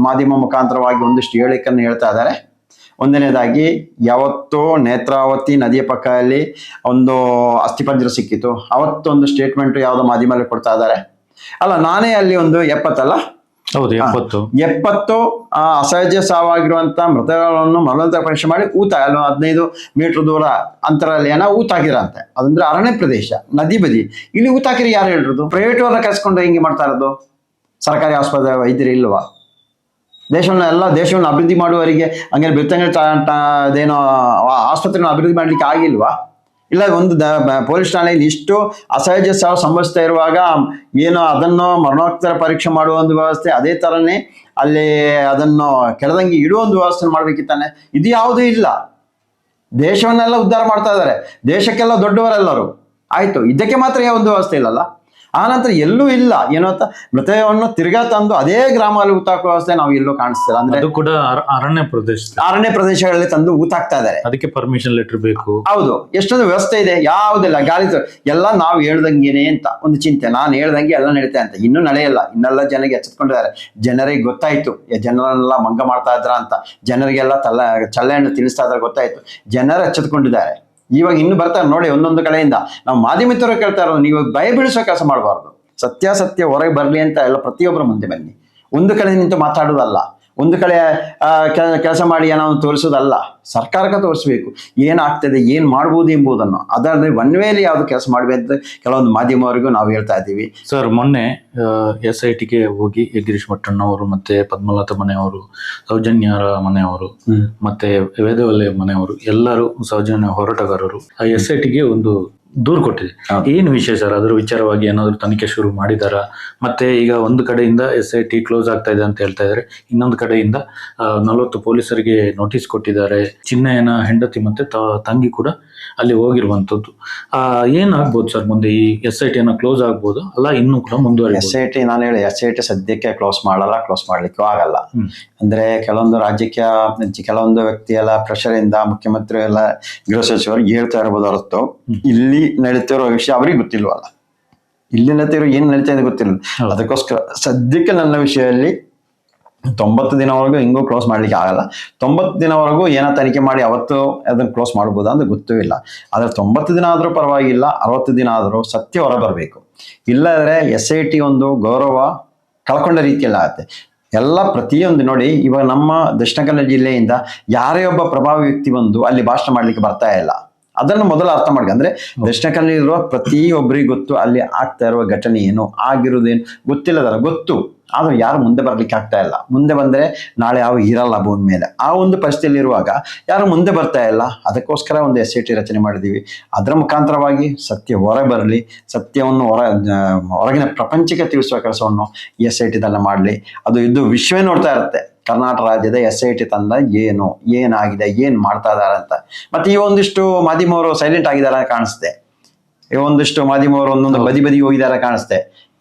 ಮಾಧ್ಯಮ ಮುಖಾಂತರವಾಗಿ ಒಂದಿಷ್ಟು ಹೇಳಿಕೆಯನ್ನು ಹೇಳ್ತಾ ಇದ್ದಾರೆ. ಒಂದನೇದಾಗಿ ಯಾವತ್ತೋ ನೇತ್ರಾವತಿ ನದಿಯ ಪಕ್ಕದಲ್ಲಿ ಒಂದು ಅಸ್ಥಿಪಂಜರ ಸಿಕ್ಕಿತು, ಅವತ್ತೊಂದು ಸ್ಟೇಟ್ಮೆಂಟ್ ಯಾವುದೋ ಮಾಧ್ಯಮದಲ್ಲಿ ಕೊಡ್ತಾ ಇದ್ದಾರೆ. ಅಲ್ಲ, ನಾನೇ ಅಲ್ಲಿ ಒಂದು 70 ಹೌದು 70 ಅಸಹಜ ಸಾವಾಗಿರುವಂತ ಮೃತಗಳನ್ನು ಮರಣೋತ್ತರ ಪರೀಕ್ಷೆ ಮಾಡಿ ಅಲ್ಲ 15 ಮೀಟರ್ ದೂರ ಅಂತರಲ್ಲಿ ಊತ ಹಾಕಿರಂತೆ. ಅದಂದ್ರೆ ಅರಣ್ಯ ಪ್ರದೇಶ, ನದಿ ಬದಿ. ಇಲ್ಲಿ ಊತ ಹಾಕಿರಿ ಯಾರು ಹೇಳಿರೋದು? ಪ್ರೈವೇಟ್ ಅವ್ರನ್ನ ಕರ್ಸ್ಕೊಂಡು ಹಿಂಗೆ ಮಾಡ್ತಾ ಇರೋದು. ಸರ್ಕಾರಿ ಆಸ್ಪತ್ರೆ ವೈದ್ಯರು ಇಲ್ವಾ? ದೇಶವನ್ನು ಅಭಿವೃದ್ಧಿ ಮಾಡುವವರಿಗೆ ಹಂಗೆ ಅದೇನೋ ಆಸ್ಪತ್ರೆಯನ್ನು ಅಭಿವೃದ್ಧಿ ಮಾಡ್ಲಿಕ್ಕೆ ಆಗಿಲ್ವಾ? ಇಲ್ಲ, ಒಂದು ಪೊಲೀಸ್ ಠಾಣೆಯಲ್ಲಿ ಇಷ್ಟು ಅಸಹಜ ಸಾವು ಸಂಭವಿಸ್ತಾ ಇರುವಾಗ ಏನೋ ಅದನ್ನು ಮರಣೋತ್ತರ ಪರೀಕ್ಷೆ ಮಾಡುವ ಒಂದು ವ್ಯವಸ್ಥೆ, ಅದೇ ಥರನೇ ಅಲ್ಲಿ ಅದನ್ನು ಕೆಳದಂಗೆ ಇಡುವ ಒಂದು ವ್ಯವಸ್ಥೆ ಮಾಡ್ಬೇಕಿತ್ತಾನೆ. ಇದು ಯಾವುದೂ ಇಲ್ಲ. ದೇಶವನ್ನೆಲ್ಲ ಉದ್ಧಾರ ಮಾಡ್ತಾ ಇದ್ದಾರೆ, ದೇಶಕ್ಕೆಲ್ಲ ದೊಡ್ಡವರೆಲ್ಲರೂ. ಆಯ್ತು, ಇದಕ್ಕೆ ಮಾತ್ರ ಯಾವ ಒಂದು ವ್ಯವಸ್ಥೆ ಇಲ್ಲಲ್ಲ. ಆ ನಂತರ ಎಲ್ಲೂ ಇಲ್ಲ. ಏನೋ ಅಂತ ಮೃತದೇಹವನ್ನು ತಿರ್ಗಾ ತಂದು ಅದೇ ಗ್ರಾಮದಲ್ಲಿ ಊತಾಕುವ ವ್ಯವಸ್ಥೆ ನಾವು ಎಲ್ಲೂ ಕಾಣಿಸ್ತಿಲ್ಲ. ಅಂದ್ರೆ ಅದು ಕೂಡ ಅರಣ್ಯ ಪ್ರದೇಶಗಳಲ್ಲಿ ತಂದು ಊತಾಕ್ತಾ ಇದ್ದಾರೆ. ಅದಕ್ಕೆ ಪರ್ಮಿಷನ್ ಲೆಟರ್ ಬೇಕು. ಹೌದು, ಎಷ್ಟೊಂದು ವ್ಯವಸ್ಥೆ ಇದೆ, ಯಾವುದಿಲ್ಲ. ಗಾಳಿ ಎಲ್ಲ ನಾವು ಹೇಳ್ದಂಗೆನೆ ಅಂತ ಒಂದು ಚಿಂತೆ. ನಾನು ಹೇಳ್ದಂಗೆ ಎಲ್ಲ ನಡೀತಾ ಅಂತ. ಇನ್ನೂ ನಡೆಯಲ್ಲ. ಇನ್ನೆಲ್ಲ ಜನರಿಗೆ ಎಚ್ಚೆತ್ಕೊಂಡಿದ್ದಾರೆ. ಜನರಿಗೆ ಗೊತ್ತಾಯ್ತು ಜನರನ್ನೆಲ್ಲ ಮಂಗ ಮಾಡ್ತಾ ಇದ್ರ ಅಂತ. ಜನರಿಗೆಲ್ಲ ಚಲ್ಲೆಹಣ್ಣು ತಿಳಿಸ್ತಾ ಇದ್ರೆ ಗೊತ್ತಾಯ್ತು. ಜನರು ಎಚ್ಚೆತ್ಕೊಂಡಿದ್ದಾರೆ. ಇವಾಗ ಇನ್ನು ಬರ್ತಾರೆ ನೋಡಿ, ಒಂದೊಂದು ಕಡೆಯಿಂದ. ನಾವು ಮಾಧ್ಯಮಿತರು ಕೇಳ್ತಾ ಇರೋದು, ನೀವು ಭಯ ಬೀಳಿಸೋ ಕೆಲಸ ಮಾಡಬಾರ್ದು. ಸತ್ಯಾಸತ್ಯ ಹೊರಗೆ ಬರಲಿ ಅಂತ ಎಲ್ಲ ಪ್ರತಿಯೊಬ್ಬರು ಮುಂದೆ ಬನ್ನಿ. ಒಂದು ಕಡೆ ನಿಂತು ಮಾತಾಡೋದಲ್ಲ, ಒಂದು ಕಡೆ ಕೆಲಸ ಮಾಡಿ ಏನೋ ತೋರಿಸೋದಲ್ಲ. ಸರ್ಕಾರಕ್ಕೆ ತೋರಿಸ್ಬೇಕು ಏನಾಗ್ತದೆ, ಏನು ಮಾಡ್ಬೋದು ಎಂಬುದನ್ನು. ಅದರಲ್ಲಿ ಒನ್ ವೇಲಿ ಯಾವುದು ಕೆಲಸ ಮಾಡಬೇಕು ಅಂತ ಕೆಲವೊಂದು ಮಾಧ್ಯಮವರೆಗೂ ನಾವು ಹೇಳ್ತಾ ಇದ್ದೀವಿ. ಸರ್, ಮೊನ್ನೆ SITಗೆ ಹೋಗಿ ಗಿರೀಶ್ ಮಟ್ಟಣ್ಣವರು ಮತ್ತೆ ಪದ್ಮಲತಾ ಮನೆಯವರು, ಸೌಜನ್ಯರ ಮನೆಯವರು ಮತ್ತೆ ವೇದವಲ್ಲೆ ಮನೆಯವರು ಎಲ್ಲರೂ ಸೌಜನ್ಯ ಹೋರಾಟಗಾರರು SITಗೆ ಒಂದು ದೂರು ಕೊಟ್ಟಿದೆ. ಏನು ವಿಷಯ ಸರ್? ಅದರ ವಿಚಾರವಾಗಿ ಏನಾದ್ರು ತನಿಖೆ ಶುರು ಮಾಡಿದಾರಾ? ಮತ್ತೆ ಈಗ ಒಂದು ಕಡೆಯಿಂದ SIT ಕ್ಲೋಸ್ ಆಗ್ತಾ ಇದೆ ಅಂತ ಹೇಳ್ತಾ ಇದ್ದಾರೆ, ಇನ್ನೊಂದು ಕಡೆಯಿಂದ 40 ಪೊಲೀಸರಿಗೆ ನೋಟಿಸ್ ಕೊಟ್ಟಿದ್ದಾರೆ. ಚಿನ್ನಯ್ಯನ ಹೆಂಡತಿ ಮತ್ತೆ ತಂಗಿ ಕೂಡ ಅಲ್ಲಿ ಹೋಗಿರುವಂತದ್ದು. ಏನಾಗ್ಬೋದು ಸರ್ ಮುಂದೆ? ಈ SITನ ಕ್ಲೋಸ್ ಆಗ್ಬೋದು ಅಲ್ಲ ಇನ್ನೂ ಕೂಡ ಮುಂದುವರಿ? ನಾನು ಹೇಳಿ SIT ಸದ್ಯಕ್ಕೆ ಕ್ಲೋಸ್ ಮಾಡಲ್ಲ, ಕ್ಲೋಸ್ ಮಾಡ್ಲಿಕ್ಕೂ ಆಗಲ್ಲ. ಅಂದ್ರೆ ಕೆಲವೊಂದು ರಾಜ್ಯಕ್ಕೆ ಕೆಲವೊಂದು ವ್ಯಕ್ತಿಯೆಲ್ಲ ಪ್ರೆಷರ್ ಇಂದ ಮುಖ್ಯಮಂತ್ರಿ ಎಲ್ಲ ಗೃಹ ಸಚಿವರು ಹೇಳ್ತಾ ಇರ್ಬೋದು ಹೊರತು ಇಲ್ಲಿ ನಡೀತಿರೋ ವಿಷಯ ಅವ್ರಿಗೆ ಗೊತ್ತಿಲ್ವಲ್ಲ. ಇಲ್ಲಿ ನಡೀತಿರೋ ಏನ್ ನಡೀತಾ ಇದೆ ಗೊತ್ತಿಲ್ಲ. ಅದಕ್ಕೋಸ್ಕರ ಸದ್ಯಕ್ಕೆ ನನ್ನ ವಿಷಯದಲ್ಲಿ 90 ದಿನವರೆಗೂ ಹಿಂಗೂ ಕ್ಲೋಸ್ ಮಾಡ್ಲಿಕ್ಕೆ ಆಗಲ್ಲ. 90 ದಿನವರೆಗೂ ಏನೋ ತನಿಖೆ ಮಾಡಿ ಅವತ್ತು ಅದನ್ನ ಕ್ಲೋಸ್ ಮಾಡ್ಬೋದಾ ಅಂತ ಗೊತ್ತೂ ಇಲ್ಲ. ಆದ್ರೆ 90 ದಿನ ಆದ್ರೂ ಪರವಾಗಿಲ್ಲ, 60 ದಿನ ಆದ್ರೂ ಸತ್ಯ ಹೊರ ಬರಬೇಕು. ಇಲ್ಲದ್ರೆ SIT ಒಂದು ಗೌರವ ಕಳ್ಕೊಂಡ ರೀತಿಯಲ್ಲಿ ಆಗುತ್ತೆ. ಎಲ್ಲ ಪ್ರತಿಯೊಂದು ನೋಡಿ, ಇವಾಗ ನಮ್ಮ ದಕ್ಷಿಣ ಕನ್ನಡ ಜಿಲ್ಲೆಯಿಂದ ಯಾರೇ ಒಬ್ಬ ಪ್ರಭಾವಿ ವ್ಯಕ್ತಿ ಬಂದು ಅಲ್ಲಿ ಭಾಷಣ ಮಾಡ್ಲಿಕ್ಕೆ ಬರ್ತಾ ಇಲ್ಲ. ಅದನ್ನು ಮೊದಲು ಅರ್ಥ ಮಾಡಿ. ಅಂದ್ರೆ ದಕ್ಷಿಣ ಕನ್ನಡ ಇರುವ ಪ್ರತಿಯೊಬ್ಬರಿಗೆ ಗೊತ್ತು ಅಲ್ಲಿ ಆಗ್ತಾ ಇರುವ ಘಟನೆ ಏನು, ಆಗಿರುವುದೇನು ಗೊತ್ತಿಲ್ಲದಲ್ಲ, ಗೊತ್ತು. ಆದ್ರೆ ಯಾರು ಮುಂದೆ ಬರ್ಲಿಕ್ಕೆ ಆಗ್ತಾ ಇಲ್ಲ. ಮುಂದೆ ಬಂದ್ರೆ ನಾಳೆ ಯಾವ ಇರಲ್ಲ ಭೂಮಿ ಮೇಲೆ. ಆ ಒಂದು ಪರಿಸ್ಥಿತಿಯಲ್ಲಿ ಇರುವಾಗ ಯಾರು ಮುಂದೆ ಬರ್ತಾ ಇಲ್ಲ. ಅದಕ್ಕೋಸ್ಕರ ಒಂದು SIT ರಚನೆ ಮಾಡಿದೀವಿ. ಅದರ ಮುಖಾಂತರವಾಗಿ ಸತ್ಯ ಹೊರ ಬರಲಿ, ಸತ್ಯವನ್ನು ಹೊರಗಿನ ಪ್ರಪಂಚಕ್ಕೆ ತಿಳಿಸುವ ಕೆಲಸವನ್ನು SIT ತಂಡ ಮಾಡಲಿ. ಇದು ವಿಶ್ವವೇ ನೋಡ್ತಾ ಇರುತ್ತೆ ಕರ್ನಾಟಕ ರಾಜ್ಯದ SIT ತಂಡ ಏನಾಗಿದೆ, ಏನ್ ಮಾಡ್ತಾ ಇದಾರೆ ಅಂತ. ಮತ್ತೆ ಈ ಒಂದಿಷ್ಟು ಮಾಧ್ಯಮವರು ಸೈಲೆಂಟ್ ಆಗಿದ್ದಾರೆ ಕಾಣಿಸ್ತೆ. ಈ ಒಂದಿಷ್ಟು ಮಾಧ್ಯಮವರು ಒಂದೊಂದು ಬದಿ ಹೋಗಿದ್ದಾರೆ ಕಾಣಿಸ್ತೆ.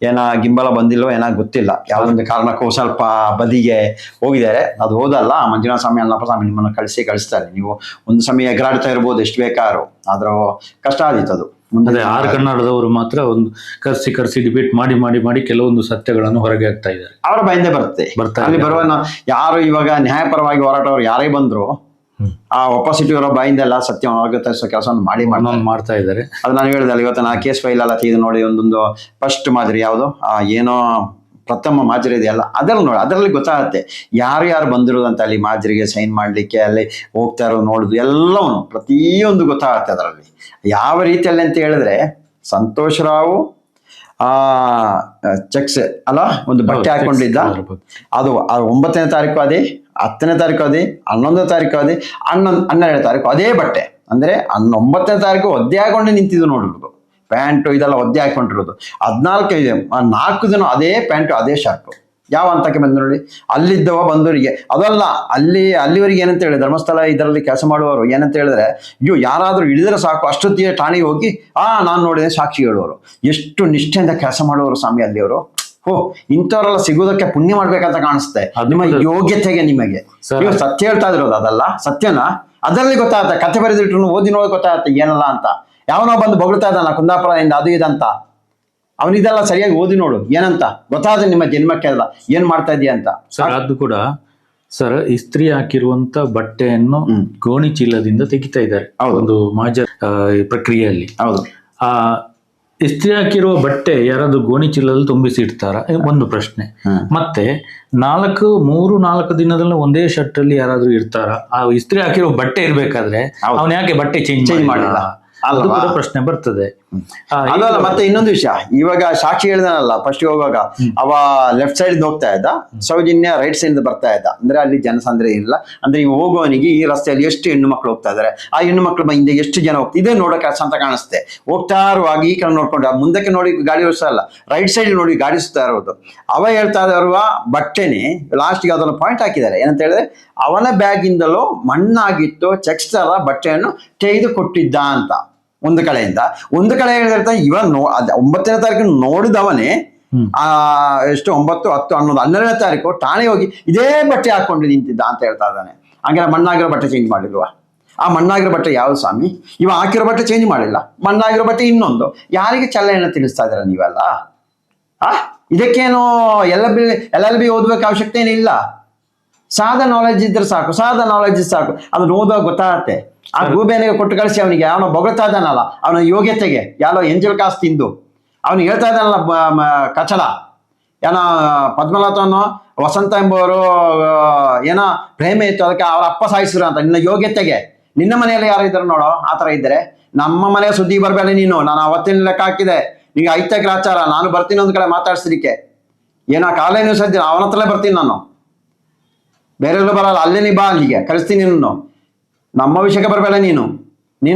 ಗಿಂಬಲ ಬಂದಿಲ್ಲೋ ಗೊತ್ತಿಲ್ಲ. ಯಾವ್ದೊಂದು ಕಾರಣಕ್ಕೂ ಸ್ವಲ್ಪ ಬದಿಗೆ ಹೋಗಿದ್ದಾರೆ. ಅದು ಹೋದಲ್ಲ, ಮಂಜುನಾಥ ಸ್ವಾಮಿ ಅಲ್ಲಪ್ಪ ಸ್ವಾಮಿ ನಿಮ್ಮನ್ನು ಕಳಿಸ್ತಾರೆ. ನೀವು ಒಂದು ಸಮಯ ಎಗರಾಡ್ತಾ ಇರ್ಬೋದು ಎಷ್ಟು ಬೇಕಾದ್ರು, ಆದ್ರೂ ಕಷ್ಟ ಆದಿತ್ತು ಅದು. ಮುಂದೆ ಆರ್ ಕನ್ನಡದವರು ಮಾತ್ರ ಒಂದು ಕರ್ಸಿ ಡಿಬೇಟ್ ಮಾಡಿ ಕೆಲವೊಂದು ಸತ್ಯಗಳನ್ನು ಹೊರಗೆ ಹಾಕ್ತಾ ಇದ್ದಾರೆ. ಅವರ ಬಾಯಿಂದೇ ಬರುತ್ತೆ. ಅಲ್ಲಿ ಬರುವ ಯಾರು ಇವಾಗ ನ್ಯಾಯಪರವಾಗಿ ಹೋರಾಟವರು ಯಾರೇ ಬಂದ್ರು ಆ ಒಪಾಸಿಟಿ ಅವರ ಬಾಯಿಂದ ಎಲ್ಲ ಸತ್ಯ ಹೊರಗೆ ತರಿಸೋ ಕೆಲಸವನ್ನು ಮಾಡ್ತಾ ಇದ್ದಾರೆ. ಅದು ನಾನು ಹೇಳಿದಲ್ಲ, ಇವತ್ತು ನಾ ಕೇಸ್ ಫೈಲ್ ಎಲ್ಲ ತೆಗೆದು ನೋಡಿ ಒಂದೊಂದು ಫಸ್ಟ್ ಮಾದರಿ ಯಾವುದು ಏನೋ ಪ್ರಥಮ ಮಾಜರಿ ಇದೆಯಲ್ಲ, ಅದರಲ್ಲಿ ನೋಡಿ, ಅದರಲ್ಲಿ ಗೊತ್ತಾಗುತ್ತೆ ಯಾರು ಬಂದಿರೋದಂತ. ಅಲ್ಲಿ ಮಾಜರಿಗೆ ಸೈನ್ ಮಾಡ್ಲಿಕ್ಕೆ ಅಲ್ಲಿ ಹೋಗ್ತಾ ಇರೋದು ನೋಡುದು ಎಲ್ಲವನ್ನು ಪ್ರತಿಯೊಂದು ಗೊತ್ತಾಗುತ್ತೆ ಅದರಲ್ಲಿ. ಯಾವ ರೀತಿಯಲ್ಲಿ ಅಂತ ಹೇಳಿದ್ರೆ, ಸಂತೋಷ್ ರಾವ್ ಚೆಕ್ಸ್ ಅಲ್ಲ ಒಂದು ಬಟ್ಟೆ ಹಾಕೊಂಡಿದ್ದ, ಅದು 9ನೇ ತಾರೀಕು ಅದೇ, 10ನೇ ತಾರೀಕು ಅದೇ, 11ನೇ ತಾರೀಕು ಅದೇ, 12ನೇ ತಾರೀಕು ಅದೇ ಬಟ್ಟೆ. ಅಂದ್ರೆ 9ನೇ ತಾರೀಕು ಒದ್ದೆ ಹಾಕೊಂಡು ನಿಂತಿದ್ದು ನೋಡಿರೋದು, ಪ್ಯಾಂಟು ಇದೆಲ್ಲ ಒದ್ದೆ ಹಾಕೊಂಡಿರೋದು. 4 ದಿನ ಅದೇ ಪ್ಯಾಂಟು ಅದೇ ಶರ್ಟು. ಯಾವ ಹಂತಕ್ಕೆ ಬಂದು ನೋಡಿ, ಅಲ್ಲಿದ್ದವ ಬಂದವರಿಗೆ ಅದಲ್ಲ, ಅಲ್ಲಿವರೆಗೆ ಏನಂತ ಹೇಳಿ ಧರ್ಮಸ್ಥಳ ಇದರಲ್ಲಿ ಕೆಲಸ ಮಾಡುವವರು ಏನಂತ ಹೇಳಿದ್ರೆ, ಯಾರಾದ್ರೂ ಇಳಿದ್ರೆ ಸಾಕು ಅಷ್ಟೊತ್ತಿಗೆ ಠಾಣೆಗೆ ಹೋಗಿ ನಾನು ನೋಡಿದೆ ಸಾಕ್ಷಿ ಹೇಳುವರು. ಎಷ್ಟು ನಿಷ್ಠೆಯಿಂದ ಕೆಲಸ ಮಾಡುವವರು ಸ್ವಾಮಿ ಅಲ್ಲಿಯವರು. ಇಂಥವರೆಲ್ಲ ಸಿಗೋದಕ್ಕೆ ಪುಣ್ಯ ಮಾಡ್ಬೇಕಂತ ಕಾಣಿಸುತ್ತೆ. ನಿಮ್ಮ ಯೋಗ್ಯತೆಗೆ ನಿಮಗೆ ನೀವು ಸತ್ಯ ಹೇಳ್ತಾ ಇರೋದು ಅದಲ್ಲ, ಸತ್ಯನ ಅದರಲ್ಲಿ ಗೊತ್ತಾಗುತ್ತೆ. ಕಥೆ ಬರೆದಿಟ್ರು ಓದಿ ನೋಡಿ ಗೊತ್ತಾಗುತ್ತೆ ಏನಲ್ಲ ಅಂತ. ಯಾವನೋ ಬಂದು ಬೊಗಳ್ತಾ ಇದ್ದಾನ ಕುಂದಾಪುರದಿಂದ ಅದು ಇದಂತ, ಅವನಿದೆಲ್ಲ ಸರಿಯಾಗಿ ಓದಿ ನೋಡು ಏನಂತ ಗೊತ್ತಾದ್ರೆ ನಿಮ್ಮ ಜನ್ಮಕ್ಕೆ ಅಲ್ಲ ಏನ್ ಮಾಡ್ತಾ ಇದೀಯ ಅಂತ. ಸರ್, ಅದು ಕೂಡ ಸರ್, ಇಸ್ತ್ರಿ ಹಾಕಿರುವಂತ ಬಟ್ಟೆಯನ್ನು ಗೋಣಿ ಚೀಲದಿಂದ ತೆಗಿತಾ ಇದ್ದಾರೆ ಹೌದು. ಒಂದು ಮಹಜರ್ ಪ್ರಕ್ರಿಯೆಯಲ್ಲಿ. ಹೌದು. ಆ ಇಸ್ತ್ರಿ ಹಾಕಿರುವ ಬಟ್ಟೆ ಯಾರಾದ್ರೂ ಗೋಣಿ ಚೀಲದಲ್ಲಿ ತುಂಬಿಸಿ ಇಡ್ತಾರ, ಒಂದು ಪ್ರಶ್ನೆ. ಮತ್ತೆ 4 ದಿನದಲ್ಲಿ ಒಂದೇ ಶರ್ಟ್ ಅಲ್ಲಿ ಯಾರಾದ್ರೂ ಇರ್ತಾರ? ಆ ಇಸ್ತ್ರಿ ಹಾಕಿರೋ ಬಟ್ಟೆ ಇರ್ಬೇಕಾದ್ರೆ ಅವನ್ ಯಾಕೆ ಬಟ್ಟೆ ಚೇಂಜ್ ಮಾಡಿಲ್ಲ? ಅದು ಕೂಡ ಪ್ರಶ್ನೆ ಬರ್ತದೆ. ಅದಲ್ಲ, ಮತ್ತೆ ಇನ್ನೊಂದು ವಿಷಯ, ಇವಾಗ ಸಾಕ್ಷಿ ಹೇಳಿದಾನಲ್ಲ ಫಸ್ಟ್ ಹೋಗುವಾಗ, ಅವ ಲೆಫ್ಟ್ ಸೈಡ್ ಹೋಗ್ತಾ ಇದ್ದ, ಸೌಜನ್ಯ ರೈಟ್ ಸೈಡ್ ಬರ್ತಾ ಇದ್ದ. ಅಂದ್ರೆ ಅಲ್ಲಿ ಜನಸಂದ್ರೆ ಇಲ್ಲ. ಅಂದ್ರೆ ಈ ಹೋಗುವವನಿಗೆ ಈ ರಸ್ತೆಯಲ್ಲಿ ಎಷ್ಟು ಹೆಣ್ಣು ಮಕ್ಳು ಹೋಗ್ತಾ ಇದಾರೆ, ಆ ಹೆಣ್ಣು ಮಕ್ಳು ಹಿಂದೆ ಎಷ್ಟು ಜನ ಹೋಗ್ತಾ ಇದೇ ನೋಡೋಕೆ ಅಂತ ಕಾಣಿಸುತ್ತೆ. ಹೋಗ್ತಾ ಇರುವಾಗ ಈ ಕಡೆ ನೋಡ್ಕೊಂಡು ಮುಂದಕ್ಕೆ ನೋಡಿ ಗಾಡಿ ಓಡಿಸಲ್ಲ, ರೈಟ್ ಸೈಡ್ ನೋಡಿ ಗಾಡಿ ಸುತ್ತಾ ಇರೋದು. ಅವ ಹೇಳ್ತಾ ಇರುವ ಬಟ್ಟೆನೆ ಲಾಸ್ಟ್ಗೆ ಅದನ್ನು ಪಾಯಿಂಟ್ ಹಾಕಿದ್ದಾರೆ. ಏನಂತ ಹೇಳಿದ್ರೆ, ಅವನ ಬ್ಯಾಗಿಂದಲೂ ಮಣ್ಣಾಗಿತ್ತು ಚೆಕ್ಸ್ ತರ ಬಟ್ಟೆಯನ್ನು ತೆಗೆದು ಕೊಟ್ಟಿದ್ದ ಅಂತ. ಒಂದು ಕಡೆಯಿಂದ ಹೇಳಿರ್ತಾನೆ ಇವನ್ 9ನೇ ತಾರೀಕು ನೋಡಿದವನೇ ಎಷ್ಟು 9, 10, 11, 12ನೇ ತಾರೀಕು ಠಾಣೆ ಹೋಗಿ ಇದೇ ಬಟ್ಟೆ ಹಾಕೊಂಡು ನಿಂತಿದ್ದ ಅಂತ ಹೇಳ್ತಾ ಇದ್ದಾನೆ. ಹಂಗಾರೆ ಮಣ್ಣಾಗಿರೋ ಬಟ್ಟೆ ಚೇಂಜ್ ಮಾಡಿಲ್ವಾ? ಆ ಮಣ್ಣಾಗಿರೋ ಬಟ್ಟೆ ಯಾವ್ದು ಸ್ವಾಮಿ? ಇವ ಹಾಕಿರೋ ಬಟ್ಟೆ ಚೇಂಜ್ ಮಾಡಿಲ್ಲ, ಮಣ್ಣಾಗಿರೋ ಬಟ್ಟೆ ಇನ್ನೊಂದು. ಯಾರಿಗೆ ಚಲನೆಯನ್ನು ತಿಳಿಸ್ತಾ ಇದ್ದೀರಾ ನೀವೆಲ್ಲ? ಇದಕ್ಕೇನು LLB ಓದ್ಬೇಕು ಅವಶ್ಯಕತೆ ಏನಿಲ್ಲ. ಸಾದಾ ನಾಲೆಜ್ ಇದ್ರೆ ಸಾಕು, ಸಾಕು. ಅದನ್ನ ಓದುವಾಗ ಗೊತ್ತಾಗತ್ತೆ. ಆ ಗೂಬೆನಿಗೆ ಕೊಟ್ಟು ಕಳಿಸಿ ಅವನಿಗೆ, ಅವನ ಬೊಗಳ್ತಾ ಇದ್ದಾನಲ್ಲ ಅವನ ಯೋಗ್ಯತೆಗೆ, ಯಾರೋ ಎಂಜಲ್ ಕಾಸು ತಿಂದು ಅವನಿಗೆ ಹೇಳ್ತಾ ಇದ್ದಾನಲ್ಲ ಕಚಡ, ಏನೋ ಪದ್ಮನಾಥನೋ ವಸಂತ ಎಂಬುವರು ಏನೋ ಪ್ರೇಮ ಇತ್ತು, ಅದಕ್ಕೆ ಅವ್ರ ಅಪ್ಪ ಸಾಯಿಸಿದ್ರು ಅಂತ. ನಿನ್ನ ಯೋಗ್ಯತೆಗೆ ನಿನ್ನ ಮನೆಯಲ್ಲಿ ಯಾರು ಇದ್ರು ನೋಡೋ, ಆ ಥರ ಇದ್ದರೆ ನಮ್ಮ ಮನೆಯ ಸುದ್ದಿ ಬರಬೇಡ ನೀನು. ನಾನು ಅವತ್ತಿನ ಲೆಕ್ಕ ಹಾಕಿದೆ, ನಿಂಗೆ ಐತೆ ಗ್ರಾಚಾರ. ನಾನು ಬರ್ತೀನಿ ಒಂದು ಕಡೆ ಮಾತಾಡ್ಸಲಿಕ್ಕೆ, ಏನೋ ಕಾಲೇ ನ್ಯೂಸ್ ಇದ್ದೀನಿ, ಅವನ ಹತ್ರಲೇ ಬರ್ತೀನಿ ನಾನು, ಬೇರೆಯಲ್ಲೂ ಬರಲ್ಲ. ಅಲ್ಲೇ ನೀ ಬಾ, ಅಲ್ಲಿಗೆ ಕಳಿಸ್ತೀನಿ ನಿನ್ನನ್ನು. ನಮ್ಮ ವಿಷಯಕ್ಕೆ ಬರಬೇಡ ನೀನು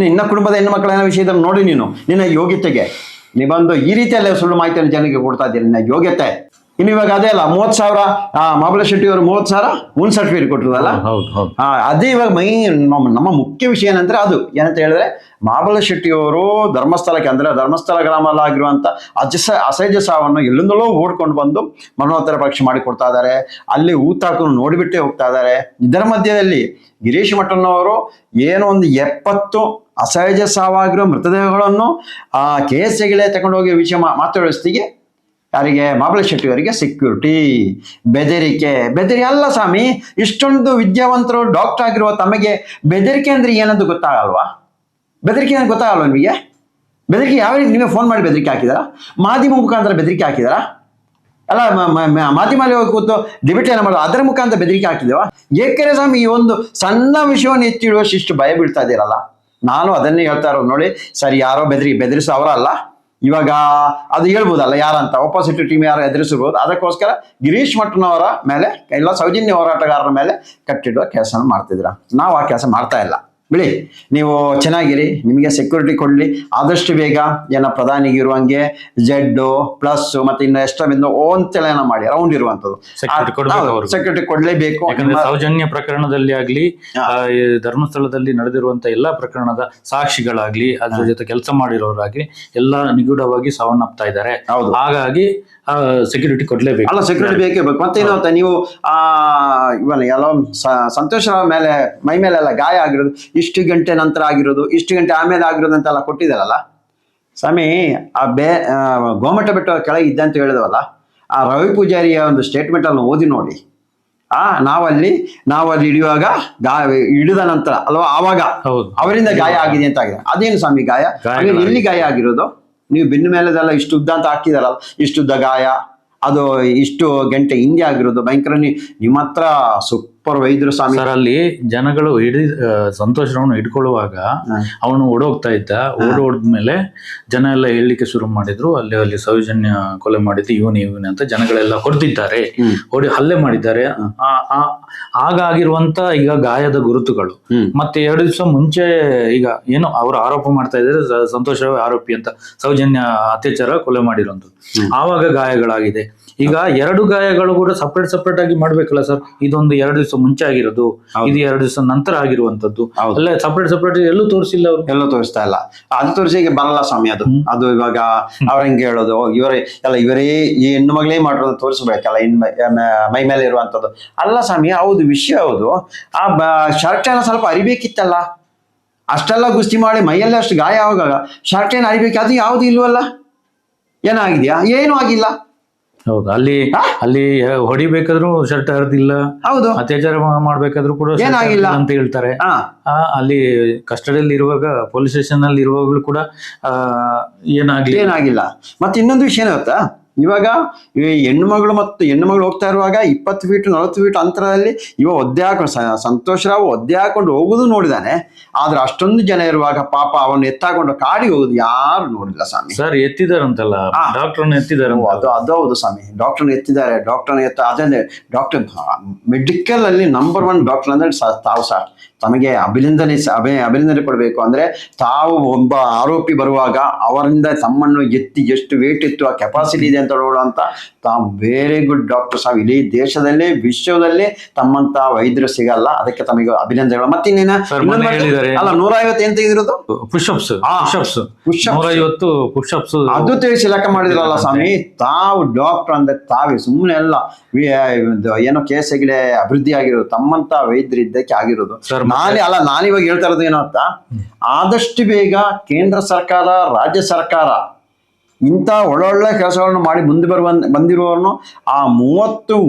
ಇನ್ನ ಕುಟುಂಬದ ಹೆಣ್ಣು ಮಕ್ಕಳ ವಿಷಯದಲ್ಲಿ ನೋಡಿ ನಿನ್ನ ಯೋಗ್ಯತೆಗೆ ನೀ ಬಂದು ಈ ರೀತಿಯಲ್ಲೇ ಸುಳ್ಳು ಮಾಹಿತಿಯನ್ನು ಜನರಿಗೆ ಕೊಡ್ತಾ ಇದ್ದೀರಿ. ನಿನ್ನ ಯೋಗ್ಯತೆ ಇನ್ನು ಇವಾಗ ಅದೇ ಅಲ್ಲ, 30,000 ಮಾಬಲ ಶೆಟ್ಟಿ ಅವರು 30,000 ಮೂನ್ ಸರ್ಟಿಫಿಕೇಟ್ ಕೊಟ್ಟಿರೋದಲ್ಲ. ಅದೇ ಇವಾಗ ನಮ್ಮ ಮುಖ್ಯ ವಿಷಯ ಏನಂದ್ರೆ ಅದು ಏನಂತ ಹೇಳಿದ್ರೆ, ಮಾಬಲ ಶೆಟ್ಟಿಯವರು ಧರ್ಮಸ್ಥಳಕ್ಕೆ, ಅಂದ್ರೆ ಧರ್ಮಸ್ಥಳ ಗ್ರಾಮದಲ್ಲಾಗಿರುವಂತ ಅಸಹಜ ಸಾವನ್ನು ಎಲ್ಲಿಂದಲೋ ಓಡ್ಕೊಂಡು ಬಂದು ಮರಣೋತ್ತರ ಪರೀಕ್ಷೆ ಮಾಡಿ ಕೊಡ್ತಾ ಇದ್ದಾರೆ. ಅಲ್ಲಿ ಊತಾಕೊಂಡು ನೋಡಿಬಿಟ್ಟೆ ಹೋಗ್ತಾ ಇದ್ದಾರೆ. ಇದರ ಮಧ್ಯದಲ್ಲಿ ಗಿರೀಶ್ ಮಠಣ್ಣವರು ಏನೋ ಒಂದು 70 ಅಸಹಜ ಸಾವಾಗಿರೋ ಮೃತದೇಹಗಳನ್ನು KSAಗಳೇ ತಗೊಂಡೋಗಿ ವಿಷಯ ಮಾತಾಡೋಸ್ತಿಗೆ ಯಾರಿಗೆ? ಮಾಬಲ ಶೆಟ್ಟಿಯವರಿಗೆ ಸೆಕ್ಯೂರಿಟಿ, ಬೆದರಿಕೆ ಅಲ್ಲ ಸ್ವಾಮಿ. ಇಷ್ಟೊಂದು ವಿದ್ಯಾವಂತರು ಡಾಕ್ಟರ್ ಆಗಿರುವ ತಮಗೆ ಬೆದರಿಕೆ ಅಂದ್ರೆ ಏನಂತ ಗೊತ್ತಾಗಲ್ವಾ? ಬೆದರಿಕೆ ಅಂತ ಗೊತ್ತಾಗಲ್ವ ನಿಮಗೆ? ಬೆದರಿಕೆ ಯಾವ ರೀತಿ? ನೀವೇ ಫೋನ್ ಮಾಡಿ ಬೆದರಿಕೆ ಹಾಕಿದಾರ? ಮಾಧ್ಯಮ ಮುಖಾಂತರ ಬೆದರಿಕೆ ಹಾಕಿದಾರ? ಅಲ್ಲ, ಮಾಧ್ಯಮದಲ್ಲಿ ಹೋಗಿ ಕೂತು ಡಿಬೇಟ್ ಏನೋ ಮಾಡೋದು, ಅದರ ಮುಖಾಂತರ ಬೆದರಿಕೆ ಹಾಕಿದೇವ? ಏಕೆಂದ್ರೆ ಸ್ವಾಮಿ, ಈ ಒಂದು ಸಣ್ಣ ವಿಷಯವನ್ನು ಎತ್ತಿಡುವಷ್ಟು ಇಷ್ಟು ಭಯ ಬೀಳ್ತಾ ಇದ್ದೀರಲ್ಲ. ನಾನು ಅದನ್ನೇ ಹೇಳ್ತಾ ಇರೋದು ನೋಡಿ. ಸರಿ, ಯಾರೋ ಬೆದರಿಸೋ ಅವರಲ್ಲ, ಇವಾಗ ಅದು ಹೇಳ್ಬೋದಲ್ಲ ಯಾರಂತ, ಅಪೋಸಿಟ್ ಟೀಮ್ ಯಾರು ಎದುರಿಸಬಹುದು. ಅದಕ್ಕೋಸ್ಕರ ಗಿರೀಶ್ ಮಠನವರ ಮೇಲೆ ಎಲ್ಲ ಸೌಜನ್ಯ ಹೋರಾಟಗಾರರ ಮೇಲೆ ಕಟ್ಟಿಡುವ ಕೆಲಸ ಮಾಡ್ತಿದ್ರ. ನಾವು ಆ ಕೆಲಸ ಮಾಡ್ತಾ ಇಲ್ಲ. ಬಿಡಿ, ನೀವು ಚೆನ್ನಾಗಿರಿ, ನಿಮಗೆ ಸೆಕ್ಯೂರಿಟಿ ಕೊಡ್ಲಿ ಆದಷ್ಟು ಬೇಗ. ಏನ ಪ್ರಧಾನಿಗೆ ಇರುವಂಗೆ Z+ ಮತ್ತೆ ಇನ್ನು ಎಕ್ಸ್ಟ್ರಾ ಬಿಂದು ಅಂತೆಲ್ಲ ಏನೋ ಮಾಡಿ ರೌಂಡ್ ಇರುವಂತದ್ದು ಸೆಕ್ಯೂರಿಟಿ ಕೊಡ್ಲೇಬೇಕು. ಸೌಜನ್ಯ ಪ್ರಕರಣದಲ್ಲಿ ಆಗ್ಲಿ, ಧರ್ಮಸ್ಥಳದಲ್ಲಿ ನಡೆದಿರುವಂತ ಎಲ್ಲಾ ಪ್ರಕರಣದ ಸಾಕ್ಷಿಗಳಾಗ್ಲಿ, ಅದ್ರ ಜೊತೆ ಕೆಲಸ ಮಾಡಿರೋರಾಗ್ಲಿ ಎಲ್ಲ ನಿಗೂಢವಾಗಿ ಸಾವನ್ನಪ್ತಾ ಇದ್ದಾರೆ. ಹಾಗಾಗಿ ಸೆಕ್ಯೂರಿಟಿ ಕೊಡ್ಲೇಬೇಕು. ಅಲ್ಲ, ಸೆಕ್ಯೂರಿಟಿ ಬೇಕೇ ಬೇಕು. ಮತ್ತೇನು ಅಂತ, ನೀವು ಇವನ್ ಎಲ್ಲ ಸಂತೋಷ ಮೇಲೆ ಮೈ ಮೇಲೆಲ್ಲ ಗಾಯ ಆಗಿರೋದು, ಇಷ್ಟು ಗಂಟೆ ನಂತರ ಆಗಿರೋದು, ಇಷ್ಟು ಗಂಟೆ ಆಮೇಲೆ ಆಗಿರೋದು ಅಂತೆಲ್ಲ ಕೊಟ್ಟಿದ್ದಾರಲ್ಲ ಸ್ವಾಮಿ. ಗೋಮಠ ಬೆಟ್ಟ ಕೆಳಗೆ ಇದ್ದಂತ ಹೇಳಿದವಲ್ಲ, ಆ ರವಿ ಪೂಜಾರಿಯ ಒಂದು ಸ್ಟೇಟ್ಮೆಂಟ್ ಅಲ್ಲಿ ಓದಿ ನೋಡಿ. ನಾವಲ್ಲಿ ಹಿಡಿಯುವಾಗ ಹಿಡಿದ ನಂತರ ಅಲ್ವಾ, ಆವಾಗ ಅವರಿಂದ ಗಾಯ ಆಗಿದೆ ಅಂತ ಆಗಿದೆ. ಅದೇನು ಸ್ವಾಮಿ ಗಾಯ? ಎಲ್ಲಿ ಗಾಯ ಆಗಿರೋದು? ನೀವು ಬೆನ್ನ ಮೇಲೆದೆಲ್ಲ ಇಷ್ಟು ಉದ್ದ ಅಂತ ಹಾಕಿದಾರಲ್ಲ, ಇಷ್ಟುದ್ದ ಗಾಯ, ಅದು ಇಷ್ಟು ಗಂಟೆ ಹಿಂದೆ ಆಗಿರೋದು ಭಯಂಕರ. ನಿಮ್ಮ ಹತ್ರ ಸೂಪರ್ ವೈದ್ಯರು ಸ್ವಾಮಿ. ಸರ್, ಅಲ್ಲಿ ಜನಗಳು ಸಂತೋಷವನ್ನು ಹಿಡ್ಕೊಳ್ಳುವಾಗ ಅವನು ಓಡೋಗ್ತಾ ಇದ್ದ. ಓಡೋದ್ಮೇಲೆ ಜನ ಎಲ್ಲ ಹೇಳಲಿಕ್ಕೆ ಶುರು ಮಾಡಿದ್ರು, ಅಲ್ಲಿ ಸೌಜನ್ಯ ಕೊಲೆ ಮಾಡಿದ್ದು ಇವನು ಅಂತ ಜನಗಳೆಲ್ಲ ಹೊಡೆದಿದ್ದಾರೆ, ಹಲ್ಲೆ ಮಾಡಿದ್ದಾರೆ. ಆಗ ಆಗಿರುವಂತ ಈಗ ಗಾಯದ ಗುರುತುಗಳು. ಮತ್ತೆ 2 ದಿವಸ ಮುಂಚೆ ಈಗ ಏನು ಅವರು ಆರೋಪ ಮಾಡ್ತಾ ಇದ್ದಾರೆ, ಸಂತೋಷ ಆರೋಪಿ ಅಂತ, ಸೌಜನ್ಯ ಅತ್ಯಾಚಾರ ಕೊಲೆ ಮಾಡಿರುವಂಥದ್ದು. ಆವಾಗ ಗಾಯಗಳಾಗಿದೆ. ಈಗ 2 ಗಾಯಗಳು ಕೂಡ ಸಪರೇಟ್ ಆಗಿ ಮಾಡ್ಬೇಕಲ್ಲ ಸರ್. ಇದೊಂದು 2 ದಿವಸ ಮುಂಚೆ ಆಗಿರೋದು, ಇದು 2 ದಿವಸ ನಂತರ ಆಗಿರುವಂತದ್ದು. ಅಲ್ಲ, ಸಪರೇಟ್ ಎಲ್ಲೂ ತೋರಿಸಿಲ್ಲ ಅವರು, ಎಲ್ಲೂ ತೋರಿಸ್ತಾ ಇಲ್ಲ. ಅದು ತೋರಿಸಿ ಈಗ ಬರಲ್ಲ ಸ್ವಾಮಿ. ಅದು ಇವಾಗ ಅವ್ರ ಹೆಂಗೆ ಹೇಳೋದು, ಇವರೇ ಈ ಹೆಣ್ಣು ಮಗಳೇ ಮಾಡಿರೋದು ತೋರಿಸ್ಬೇಕಲ್ಲ, ಮೈ ಮೇಲೆ ಇರುವಂತದ್ದು ಅಲ್ಲ ಸ್ವಾಮಿ. ಹೌದು, ವಿಷಯ ಹೌದು. ಆ ಶರ್ಟ್ ಎಲ್ಲ ಸ್ವಲ್ಪ ಅರಿಬೇಕಿತ್ತಲ್ಲ. ಅಷ್ಟೆಲ್ಲ ಗುಸ್ತಿ ಮಾಡಿ ಮೈಯಲ್ಲೇ ಅಷ್ಟು ಗಾಯ ಆವಾಗ ಶರ್ಟ್ ಏನು ಅರಿಬೇಕು? ಅದು ಯಾವುದು ಇಲ್ವಲ್ಲ. ಏನಾಗಿದೆಯಾ? ಏನೂ ಆಗಿಲ್ಲ. ಹೌದು, ಅಲ್ಲಿ ಅಲ್ಲಿ ಹೊಡಿಬೇಕಾದ್ರೂ ಶರ್ಟ್ ಹರಿದಿಲ್ಲ, ಹೌದು, ಅತ್ಯಾಚಾರ ಮಾಡ್ಬೇಕಾದ್ರೂ ಕೂಡ shirt ಏನಾಗಿಲ್ಲ ಹರಿದಿಲ್ಲ ಅಂತ ಹೇಳ್ತಾರೆ. ಹಾ ಅಲ್ಲಿ ಕಸ್ಟಡಿಯಲ್ಲಿ ಇರುವಾಗ, ಪೊಲೀಸ್ ಸ್ಟೇಷನ್ ಅಲ್ಲಿ ಇರುವಾಗಲೂ ಕೂಡ ಏನಾಗಿಲ್ಲ. ಮತ್ತೆ ಇನ್ನೊಂದು ವಿಷಯ ಏನು ಗೊತ್ತಾ, ಇವಾಗ ಈ ಹೆಣ್ಣುಮಗಳು ಹೋಗ್ತಾ ಇರುವಾಗ 20 ಫೀಟ್ 40 ಫೀಟ್ ಅಂತರದಲ್ಲಿ ಒದ್ದೆ ಹಾಕೊಂಡು ಸಂತೋಷ್ ರಾವ್ ಒದ್ದೆ ಹಾಕೊಂಡು ಹೋಗುದು ನೋಡಿದಾನೆ. ಆದ್ರೆ ಅಷ್ಟೊಂದು ಜನ ಇರುವಾಗ ಪಾಪ ಅವನು ಎತ್ತಾಕೊಂಡು ಕಾಡಿಗೆ ಹೋಗುದು ಯಾರು ನೋಡಿಲ್ಲ ಸ್ವಾಮಿ. ಸರ್ ಎತ್ತಿದಾರಂತಲ್ಲ, ಡಾಕ್ಟರ್ನ ಎತ್ತಿದಾರ. ಅದು ಹೌದು ಸ್ವಾಮಿ, ಡಾಕ್ಟರ್ನ ಎತ್ತಿದ್ದಾರೆ. ಡಾಕ್ಟರ್ನ ಅದೇ ಡಾಕ್ಟರ್ ಮೆಡಿಕಲ್ ಅಲ್ಲಿ ನಂಬರ್ 1 ಡಾಕ್ಟರ್ ಅಂದ್ರೆ ತಾವು ಸಹ ತಮಗೆ ಅಭಿನಂದನೆ ಕೊಡಬೇಕು. ಅಂದ್ರೆ ತಾವು ಒಬ್ಬ ಆರೋಪಿ ಬರುವಾಗ ಅವರಿಂದ ತಮ್ಮನ್ನು ಎತ್ತಿ ಎಷ್ಟು ವೇಟ್ ಇತ್ತು, ಆ ಕೆಪಾಸಿಟಿ ಇದೆ ಅಂತ ನೋಡುವಂತ ತಾವು ವೆರಿ ಗುಡ್ ಡಾಕ್ಟರ್ ಸಾಹೇಬ್. ಇಡೀ ದೇಶದಲ್ಲೇ ವಿಶ್ವದಲ್ಲೇ ತಮ್ಮಂತ ವೈದ್ಯರು ಸಿಗಲ್ಲ, ಅದಕ್ಕೆ ತಮಗೆ ಅಭಿನಂದನೆಗಳು. ಮತ್ತೆ ಇನ್ನೇನ ಅಲ್ಲ 150 ಏನ್ ತೆಗೆದಿರೋದು ಪುಷಪ್ಸ್ 150 ಪುಷಪ್ಸ್ ಅದು ತಿಳಿಸಿ ಲೆಕ್ಕ ಮಾಡಿದ್ರಲ್ಲ ಸ್ವಾಮಿ. ತಾವು ಡಾಕ್ಟರ್ ಅಂದ್ರೆ ತಾವೇ ಸುಮ್ಮನೆ ಎಲ್ಲ ಏನೋ ಕೇಸಗಳೇ ಅಭಿವೃದ್ಧಿ ಆಗಿರೋದು ತಮ್ಮಂತ ವೈದ್ಯರು ಇದ್ದಕ್ಕೆ ಆಗಿರೋದು. ನಾನಿವಾಗ ಹೇಳ್ತಾ ಇರೋದು ಏನೋ ಅಂತ, ಆದಷ್ಟು ಬೇಗ ಕೇಂದ್ರ ಸರ್ಕಾರ ರಾಜ್ಯ ಸರ್ಕಾರ ಇಂಥ ಒಳ್ಳೊಳ್ಳೆ ಕೆಲಸಗಳನ್ನು ಮಾಡಿ ಮುಂದೆ ಬಂದಿರುವವರನ್ನು ಆ 30,000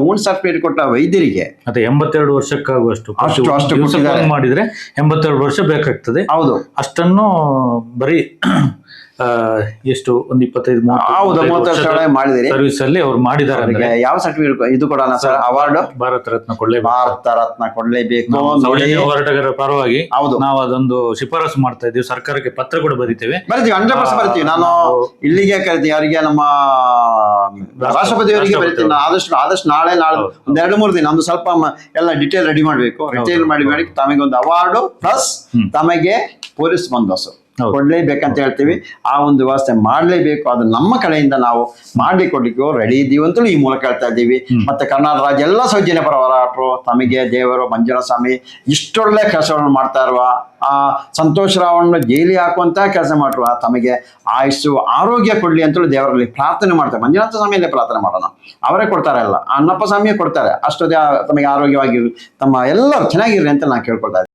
wound ಸರ್ಟಿಫಿಕೇಟ್ ಕೊಟ್ಟ ವೈದ್ಯರಿಗೆ ಮತ್ತೆ 82 ವರ್ಷಕ್ಕಾಗುವಷ್ಟು ಅಷ್ಟು ಮಾಡಿದ್ರೆ 82 ವರ್ಷ ಬೇಕಾಗ್ತದೆ. ಹೌದು, ಅಷ್ಟನ್ನು ಬರೀ ಎಷ್ಟು ಒಂದು 25-30 ಮಾಡಿದಿರಿ ಸರ್ವಿಸ್ ಅಲ್ಲಿ ಅವ್ರು ಮಾಡಿದ್ದಾರೆ. ಯಾವ ಸರ್ಟಿಫಿಕೇಟ್ ಇದು ಕೊಡೋಣ ಸರ್? ಅವಾರ್ಡ್ ಭಾರತ ರತ್ನ ಕೊಡ್ಲೇಬೇಕು. ಹೋರಾಟಗಾರರ ಪರವಾಗಿ ಹೌದು, ನಾವು ಅದೊಂದು ಶಿಫಾರಸು ಮಾಡ್ತಾ ಇದ್ದೀವಿ, ಸರ್ಕಾರಕ್ಕೆ ಪತ್ರ ಕೂಡ ಬರಿತೀವಿ 100% ಬರಿತೀವಿ. ನಾನು ಇಲ್ಲಿಗೆ ಕರಿತೀನಿ, ಅವರಿಗೆ ನಮ್ಮ ರಾಷ್ಟ್ರಪತಿಯವರಿಗೆ ಬರಿತೀನಿ. ಆದಷ್ಟು ನಾಳೆ ಒಂದ್ 2-3 ದಿನ ಒಂದು ಸ್ವಲ್ಪ ಎಲ್ಲ ಡಿಟೇಲ್ ರೆಡಿ ಮಾಡ್ಬೇಕು. ಮಾಡಿ ತಮಗೆ ಒಂದು ಅವಾರ್ಡು ಪ್ಲಸ್ ತಮಗೆ ಪೊಲೀಸ್ ಬಂದೋಬಸ್ತು ಕೊಡ್ಲೇಬೇಕಂತ ಹೇಳ್ತೀವಿ. ಆ ಒಂದು ವ್ಯವಸ್ಥೆ ಮಾಡ್ಲೇಬೇಕು. ಅದು ನಮ್ಮ ಕಡೆಯಿಂದ ನಾವು ಕೊಡ್ಲಿಕ್ಕೆ ರೆಡಿ ಇದ್ದೀವಿ ಅಂತಲೂ ಈ ಮೂಲಕ ಹೇಳ್ತಾ ಇದ್ದೀವಿ. ಮತ್ತೆ ಕರ್ನಾಟಕ ರಾಜ್ಯ ಎಲ್ಲ ಸೌಜನ್ಯ ಪರ ಹೋರಾಟರು, ತಮಗೆ ದೇವರು ಮಂಜುನಾಥ ಸ್ವಾಮಿ ಇಷ್ಟೊಳ್ಳೆ ಕೆಲಸಗಳನ್ನು ಮಾಡ್ತಾ ಇರುವ, ಆ ಸಂತೋಷ್ ರಾವ್ನ ಜೈಲಿಗೆ ಹಾಕುವಂತ ಕೆಲಸ ಮಾಡಿರುವ ತಮಗೆ ಆಯುಸ್ಸು ಆರೋಗ್ಯ ಕೊಡ್ಲಿ ಅಂತೇಳಿ ದೇವರಲ್ಲಿ ಪ್ರಾರ್ಥನೆ ಮಾಡ್ತಾರೆ. ಮಂಜುನಾಥ ಸ್ವಾಮಿಯಲ್ಲೇ ಪ್ರಾರ್ಥನೆ ಮಾಡೋಣ, ಅವರೇ ಕೊಡ್ತಾರೆ, ಅಲ್ಲ ಅಣ್ಣಪ್ಪ ಸ್ವಾಮಿಯೇ ಕೊಡ್ತಾರೆ. ಅಷ್ಟೊದೇ ತಮಗೆ ಆರೋಗ್ಯವಾಗಿರ್ಲಿ, ತಮ್ಮ ಎಲ್ಲರೂ ಚೆನ್ನಾಗಿರ್ಲಿ ಅಂತ ನಾನು ಕೇಳ್ಕೊಳ್ತಾ ಇದ್ದೀನಿ.